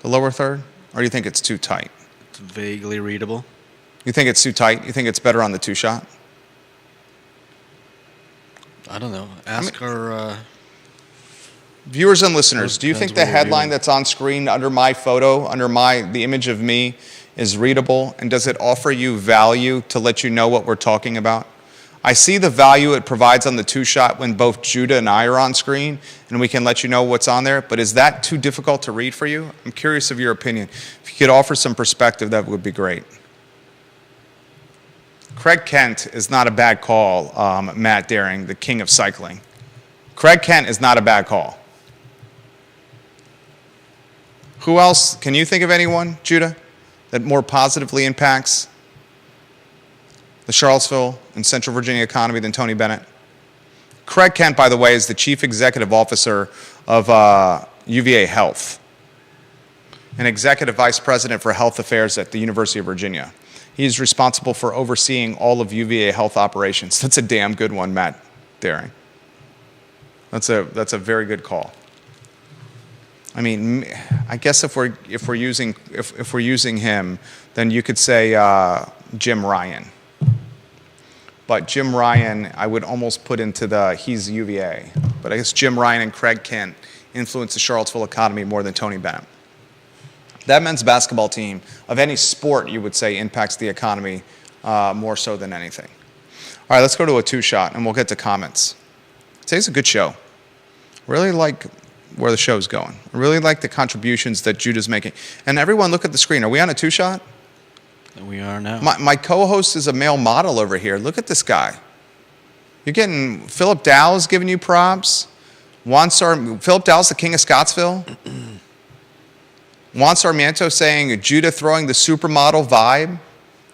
The lower third? Or do you think it's too tight? It's vaguely readable. You think it's too tight? You think it's better on the two shot? I don't know. Ask our viewers and listeners, do you think depends the what we're headline doing. that's on screen under my photo, the image of me, is readable? And does it offer you value to let you know what we're talking about? I see the value it provides on the two shot when both Judah and I are on screen, and we can let you know what's on there. But is that too difficult to read for you? I'm curious of your opinion. If you could offer some perspective, that would be great. Craig Kent is not a bad call, Matt Daring, the king of cycling. Craig Kent is not a bad call. Who else? Can you think of anyone, Judah, that more positively impacts the Charlottesville and Central Virginia economy than Tony Bennett? Craig Kent, by the way, is the chief executive officer of UVA Health, and executive vice president for health affairs at the University of Virginia. He's responsible for overseeing all of UVA health operations. That's a damn good one, Matt Daring. That's a very good call. I mean, I guess if we're using him, then you could say Jim Ryan. But Jim Ryan, I would almost put into he's UVA. But I guess Jim Ryan and Craig Kent influence the Charlottesville economy more than Tony Bennett. That men's basketball team, of any sport, you would say, impacts the economy more so than anything. All right, let's go to a two-shot, and we'll get to comments. Today's a good show. Really like where the show's going. I really like the contributions that Judah's making. And everyone, look at the screen. Are we on a two-shot? We are now. My co-host is a male model over here. Look at this guy. You're getting Philip Dow's giving you props. Philip Dow's the king of Scottsville. Juan Sarmiento saying Judah throwing the supermodel vibe.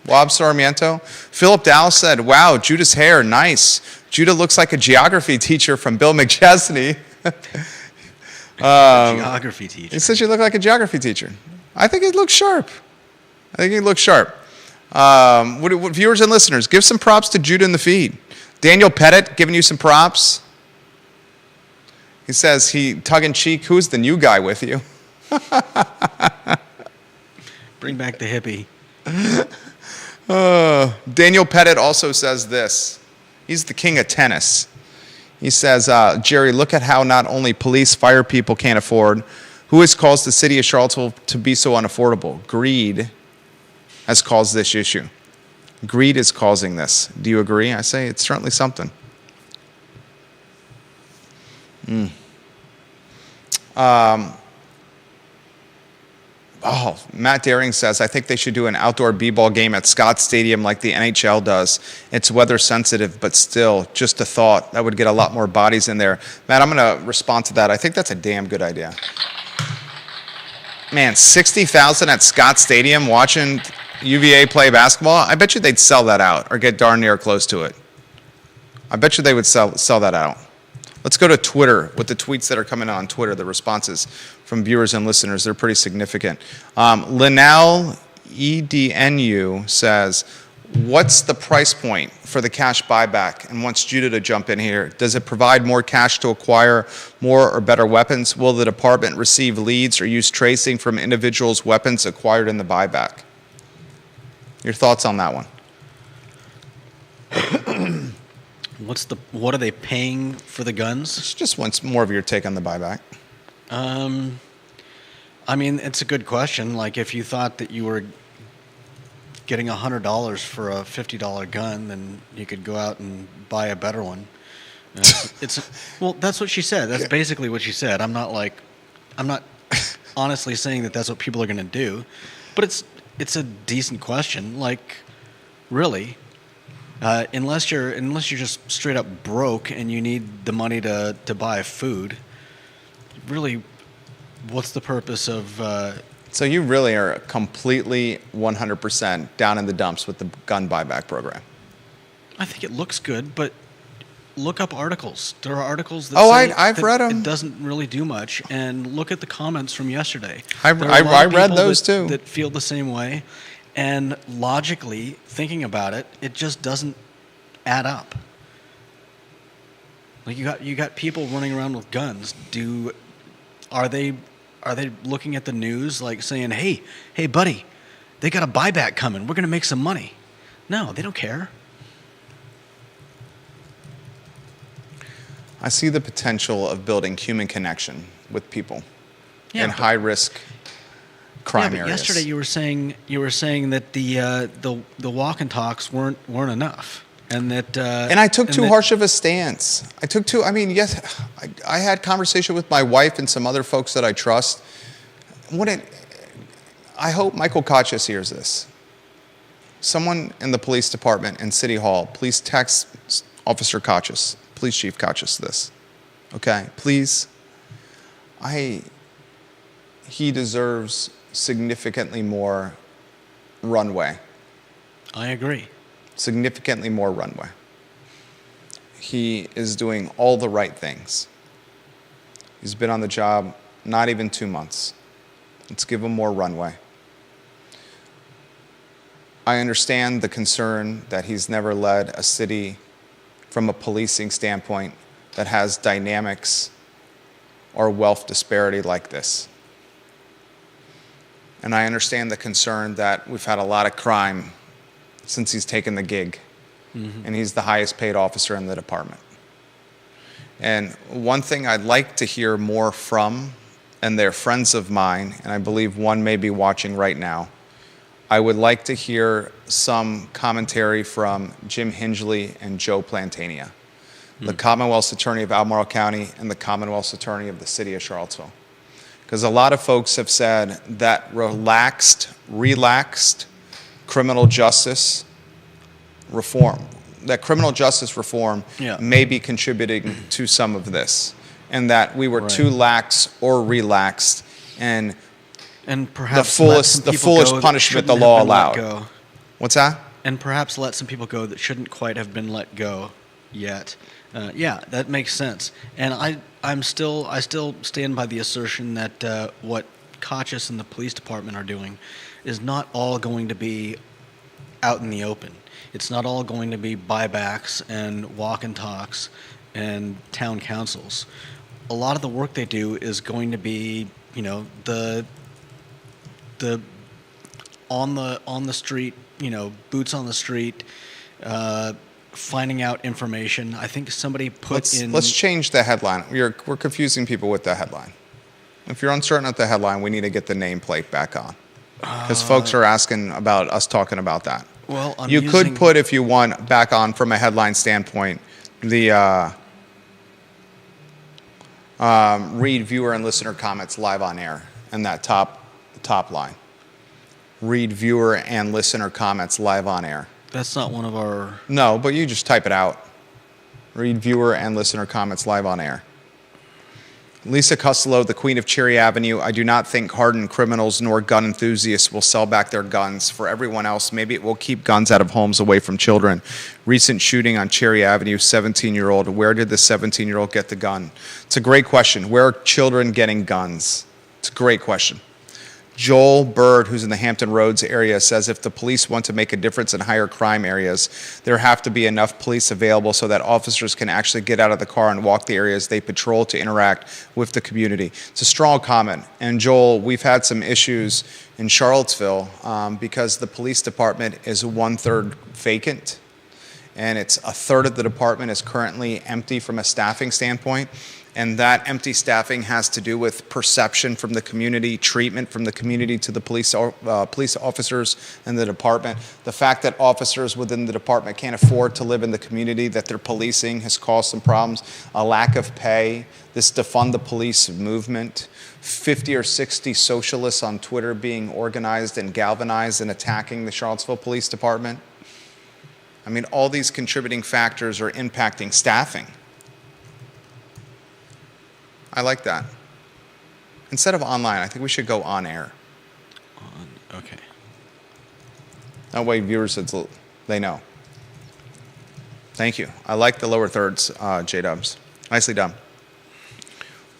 Wob Sarmiento. Philip Dow said, wow, Judah's hair, nice. Judah looks like a geography teacher from Bill McChesney. Geography teacher. He says you look like a geography teacher. I think it looks sharp. What viewers and listeners, give some props to Judah in the feed. Daniel Pettit giving you some props. He says, tongue-in-cheek, who's the new guy with you? Bring back the hippie. Daniel Pettit also says this. He's the king of tennis. He says, Jerry, look at how not only police, fire people can't afford. Who has caused the city of Charlottesville to be so unaffordable? Greed has caused this issue. Greed is causing this. Do you agree? I say it's certainly something. Matt Daring says, I think they should do an outdoor b-ball game at Scott Stadium like the NHL does. It's weather sensitive, but still, just a thought. That would get a lot more bodies in there. Matt, I'm going to respond to that. I think that's a damn good idea. Man, 60,000 at Scott Stadium watching UVA play basketball? I bet you they'd sell that out or get darn near close to it. I bet you they would sell that out. Let's go to Twitter with the tweets that are coming on Twitter, the responses from viewers and listeners. They're pretty significant. Linnell EDNU says, what's the price point for the cash buyback? And wants Judah to jump in here. Does it provide more cash to acquire more or better weapons? Will the department receive leads or use tracing from individuals' weapons acquired in the buyback? Your thoughts on that one? What are they paying for the guns? Just wants more of your take on the buyback. I mean, it's a good question. Like, if you thought that you were getting $100 for a $50 gun, then you could go out and buy a better one. Well, that's what she said. That's basically what she said. I'm not honestly saying that that's what people are going to do, but it's a decent question. Like, really. Unless you're just straight up broke and you need the money to buy food, really, what's the purpose of? So you really are completely 100% down in the dumps with the gun buyback program. I think it looks good, but look up articles. There are articles that Oh, say I've that read 'em. it doesn't really do much, and look at the comments from yesterday. I There are a lot I of read people those that, too. that feel the same way, and logically thinking about it, it just doesn't add up. Like you got people running around with guns. Are they looking at the news like saying, hey buddy, they got a buyback coming. We're gonna make some money. No, they don't care. I see the potential of building human connection with people in but- high risk crime yeah, but areas. yesterday you were saying that the walk and talks weren't enough, and that And I took and too that- harsh of a stance. I mean, yes, I had conversation with my wife and some other folks that I trust. I hope Michael Kachis hears this. Someone in the police department and City Hall, please text Officer Kachis, Police Chief Kachis this. Okay, please. He deserves significantly more runway. I agree. Significantly more runway. He is doing all the right things. He's been on the job not even 2 months. Let's give him more runway. I understand the concern that he's never led a city from a policing standpoint that has dynamics or wealth disparity like this. And I understand the concern that we've had a lot of crime since he's taken the gig. And he's the highest paid officer in the department. And one thing I'd like to hear more from, and they're friends of mine, and I believe one may be watching right now, I would like to hear some commentary from Jim Hingley and Joe Plantania, the Commonwealth's Attorney of Albemarle County and the Commonwealth's Attorney of the City of Charlottesville. Because a lot of folks have said that relaxed criminal justice reform, Yeah. may be contributing to some of this, and that we were Right. too lax or relaxed, and And perhaps The let fullest- some the people fullest go that punishment the shouldn't law have been let allowed. go. what's that? And perhaps let some people go that shouldn't quite have been let go yet. Yeah, that makes sense. And I still stand by the assertion that what Kachis and the police department are doing is not all going to be out in the open. It's not all going to be buybacks and walk and talks and town councils. A lot of the work they do is going to be, the on the street, boots on the street, finding out information. I think somebody put Let's change the headline. We're confusing people with the headline. If you're uncertain of the headline, we need to get the nameplate back on, because folks are asking about us talking about that. Well, I'm You could using- put, if you want, back on from a headline standpoint, the read viewer and listener comments live on air, and that top line. Read viewer and listener comments live on air. That's not one of our. No, but you just type it out. Read viewer and listener comments live on air. Lisa Costello, the Queen of Cherry Avenue. I do not think hardened criminals nor gun enthusiasts will sell back their guns. For everyone else, maybe it will keep guns out of homes away from children. Recent shooting on Cherry Avenue, 17-year-old. Where did the 17-year-old get the gun? It's a great question. Where are children getting guns? It's a great question. Joel Bird, who's in the Hampton Roads area, says if the police want to make a difference in higher crime areas, there have to be enough police available so that officers can actually get out of the car and walk the areas they patrol to interact with the community. It's a strong comment. And Joel, we've had some issues in Charlottesville because the police department is 1/3 vacant, and it's 1/3 of the department is currently empty from a staffing standpoint. And that empty staffing has to do with perception from the community, treatment from the community to the police officers in the department. The fact that officers within the department can't afford to live in the community that they're policing has caused some problems. A lack of pay, this defund the police movement, 50 or 60 socialists on Twitter being organized and galvanized and attacking the Charlottesville Police Department. I mean, all these contributing factors are impacting staffing. I like that. Instead of online, I think we should go on air. Okay. That way viewers, they know. Thank you. I like the lower thirds, J-Dubs. Nicely done.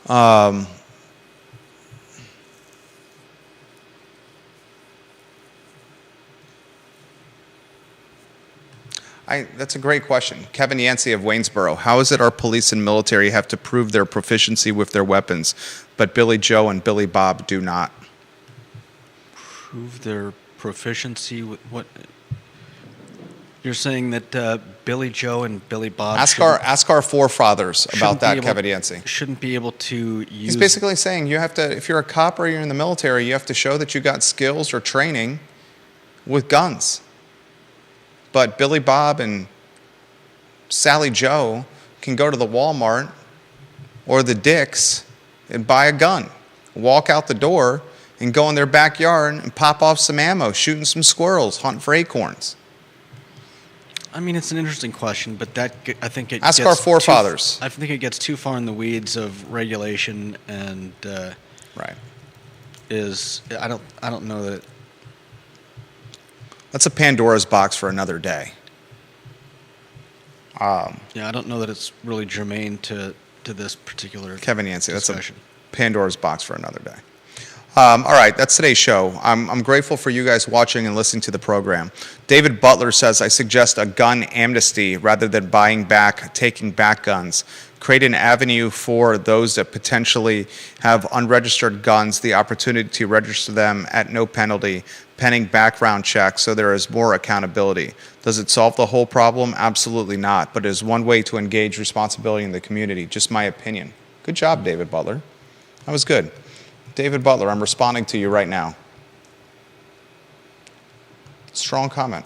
Um, that's a great question. Kevin Yancey of Waynesboro. How is it our police and military have to prove their proficiency with their weapons, but Billy Joe and Billy Bob do not? Prove their proficiency with what? You're saying that Billy Joe and Billy Bob Ask our forefathers about that, able, Kevin Yancey. Shouldn't be able to use. He's basically saying you have to, if you're a cop or you're in the military, you have to show that you got skills or training with guns. But Billy Bob and Sally Joe can go to the Walmart or the Dick's and buy a gun, walk out the door, and go in their backyard and pop off some ammo, shooting some squirrels, hunting for acorns. I mean, it's an interesting question, but I think it Ask gets our forefathers. I think it gets too far in the weeds of regulation, and Right. I don't know that. That's a Pandora's box for another day. Yeah, I don't know that it's really germane to this particular Kevin Yancey, discussion. that's a Pandora's box for another day. All right, that's today's show. I'm grateful for you guys watching and listening to the program. David Butler says, I suggest a gun amnesty rather than taking back guns. Create an avenue for those that potentially have unregistered guns, the opportunity to register them at no penalty, pending background checks, so there is more accountability. Does it solve the whole problem? Absolutely not, but it is one way to engage responsibility in the community. Just my opinion. Good job, David Butler. That was good. David Butler, I'm responding to you right now. Strong comment.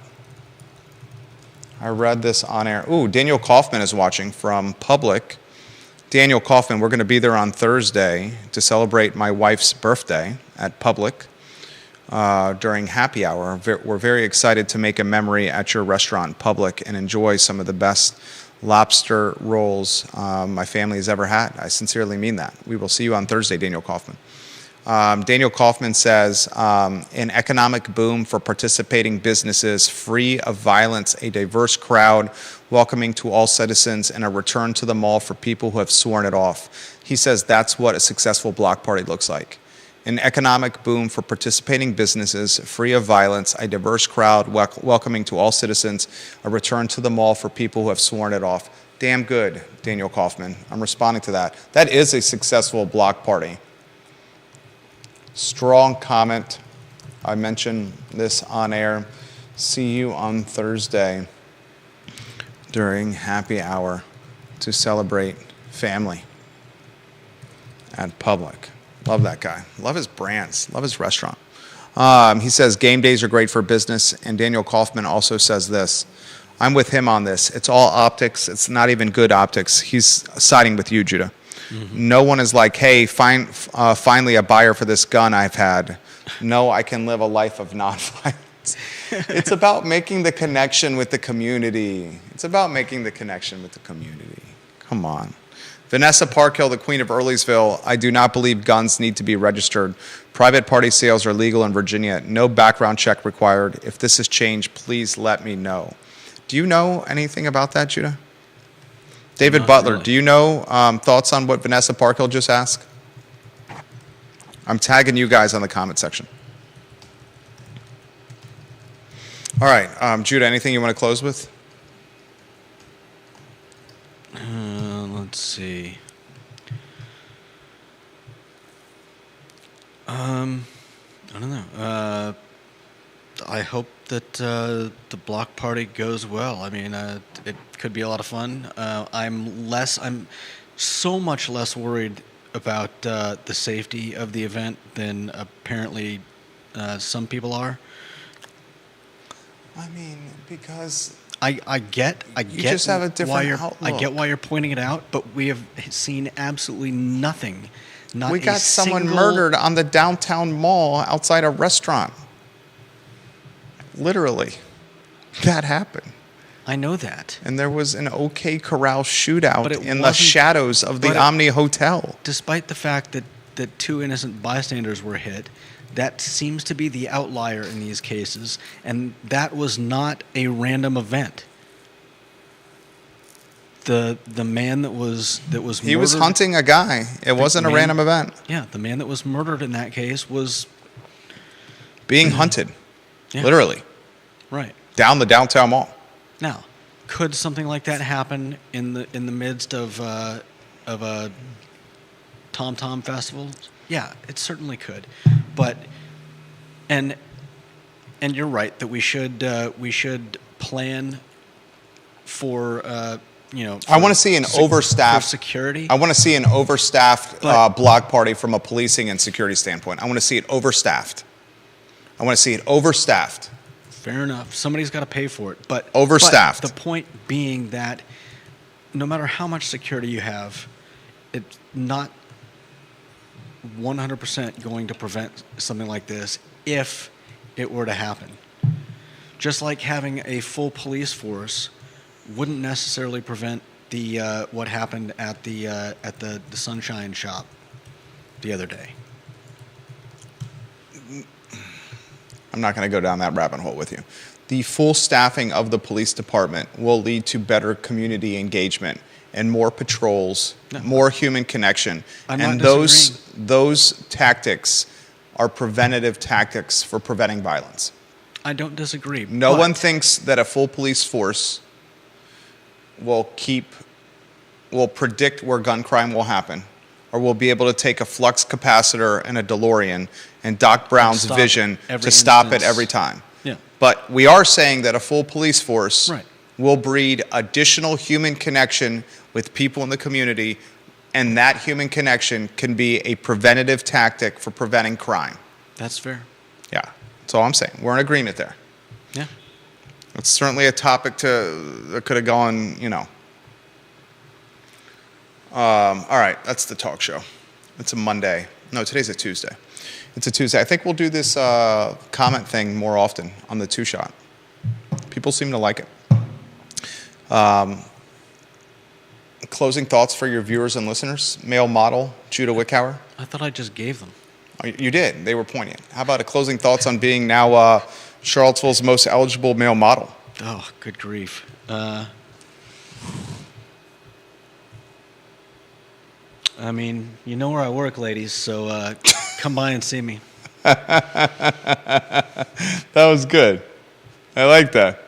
I read this on air. Ooh, Daniel Kaufman is watching from Public. Daniel Kaufman, we're going to be there on Thursday to celebrate my wife's birthday at Public during happy hour. We're very excited to make a memory at your restaurant, Public, and enjoy some of the best lobster rolls my family has ever had. I sincerely mean that. We will see you on Thursday, Daniel Kaufman. Daniel Kaufman says, an economic boom for participating businesses, free of violence, a diverse crowd, welcoming to all citizens, and a return to the mall for people who have sworn it off. He says that's what a successful block party looks like. An economic boom for participating businesses, free of violence, a diverse crowd, welcoming to all citizens, a return to the mall for people who have sworn it off. Damn good, Daniel Kaufman. I'm responding to that. That is a successful block party. Strong comment. I mentioned this on air. See you on Thursday during happy hour to celebrate family at Public. Love that guy. Love his brands. Love his restaurant. He says game days are great for business, and Daniel Kaufman also says this. I'm with him on this. It's all optics. It's not even good optics. He's siding with you, Judah. Mm-hmm. No one is like, hey, finally a buyer for this gun I've had. No, I can live a life of nonviolence. It's about making the connection with the community. It's about making the connection with the community. Come on. Vanessa Parkhill, the Queen of Earlysville, I do not believe guns need to be registered. Private party sales are legal in Virginia. No background check required. If this has changed, please let me know. Do you know anything about that, Judah? David Not Butler, really. do you know thoughts on what Vanessa Parkhill just asked? I'm tagging you guys on the comment section. All right, Judah, anything you want to close with? Let's see. I don't know. I hope that the block party goes well. I mean, it could be a lot of fun. I'm so much less worried about the safety of the event than apparently some people are. I mean, because I get just have a different why you're, outlook. I get why you're pointing it out, but we have seen absolutely nothing. Not we a got someone single- murdered on the downtown mall outside a restaurant. Literally. That happened. I know that. And there was an OK Corral shootout But it in the wasn't- shadows of the but it- Omni Hotel. Despite the fact that two innocent bystanders were hit, that seems to be the outlier in these cases, and that was not a random event. The man that was He was murdered- hunting a guy. It wasn't a man- random event. Yeah, the man that was murdered in that case was Being hunted, Yeah. literally, right. down the downtown mall. Now, could something like that happen in the midst of a Tom Tom festival? Yeah, it certainly could. But and you're right that we should plan for I want to see an for overstaffed security. I want to see an overstaffed But- block party from a policing and security standpoint. I want to see it overstaffed. I want to see it overstaffed. Fair enough. Somebody's got to pay for it. But Overstaffed. But the point being that no matter how much security you have, it's not 100% going to prevent something like this if it were to happen. Just like having a full police force wouldn't necessarily prevent the what happened at the Sunshine Shop the other day. I'm not going to go down that rabbit hole with you. The full staffing of the police department will lead to better community engagement and more patrols, No. more human connection. I'm And not those tactics are preventative tactics for preventing violence. I don't disagree. No but one thinks that a full police force will predict where gun crime will happen, or will be able to take a flux capacitor and a DeLorean and Doc Brown's stop vision every to stop it instance. every time. Yeah. But we are saying that a full police force Right. will breed additional human connection with people in the community, and that human connection can be a preventative tactic for preventing crime. That's fair. Yeah, that's all I'm saying. We're in agreement there. Yeah. It's certainly a topic that could have gone, all right, that's the talk show. It's a Monday. No, today's a Tuesday. It's a Tuesday. I think we'll do this comment thing more often on the Two Shot. People seem to like it. Closing thoughts for your viewers and listeners. Male model, Judah Wickhauer. I thought I just gave them. Oh, you did. They were poignant. How about a closing thoughts on being now Charlottesville's most eligible male model? Oh, good grief. I mean, you know where I work, ladies, so come by and see me. That was good. I like that.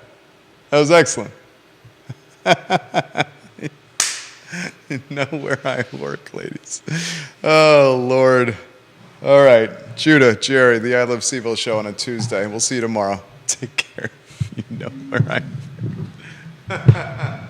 That was excellent. You know where I work, ladies. Oh, Lord. All right. Judah, Jerry, the I Love Seville show on a Tuesday. We'll see you tomorrow. Take care. You know where I work.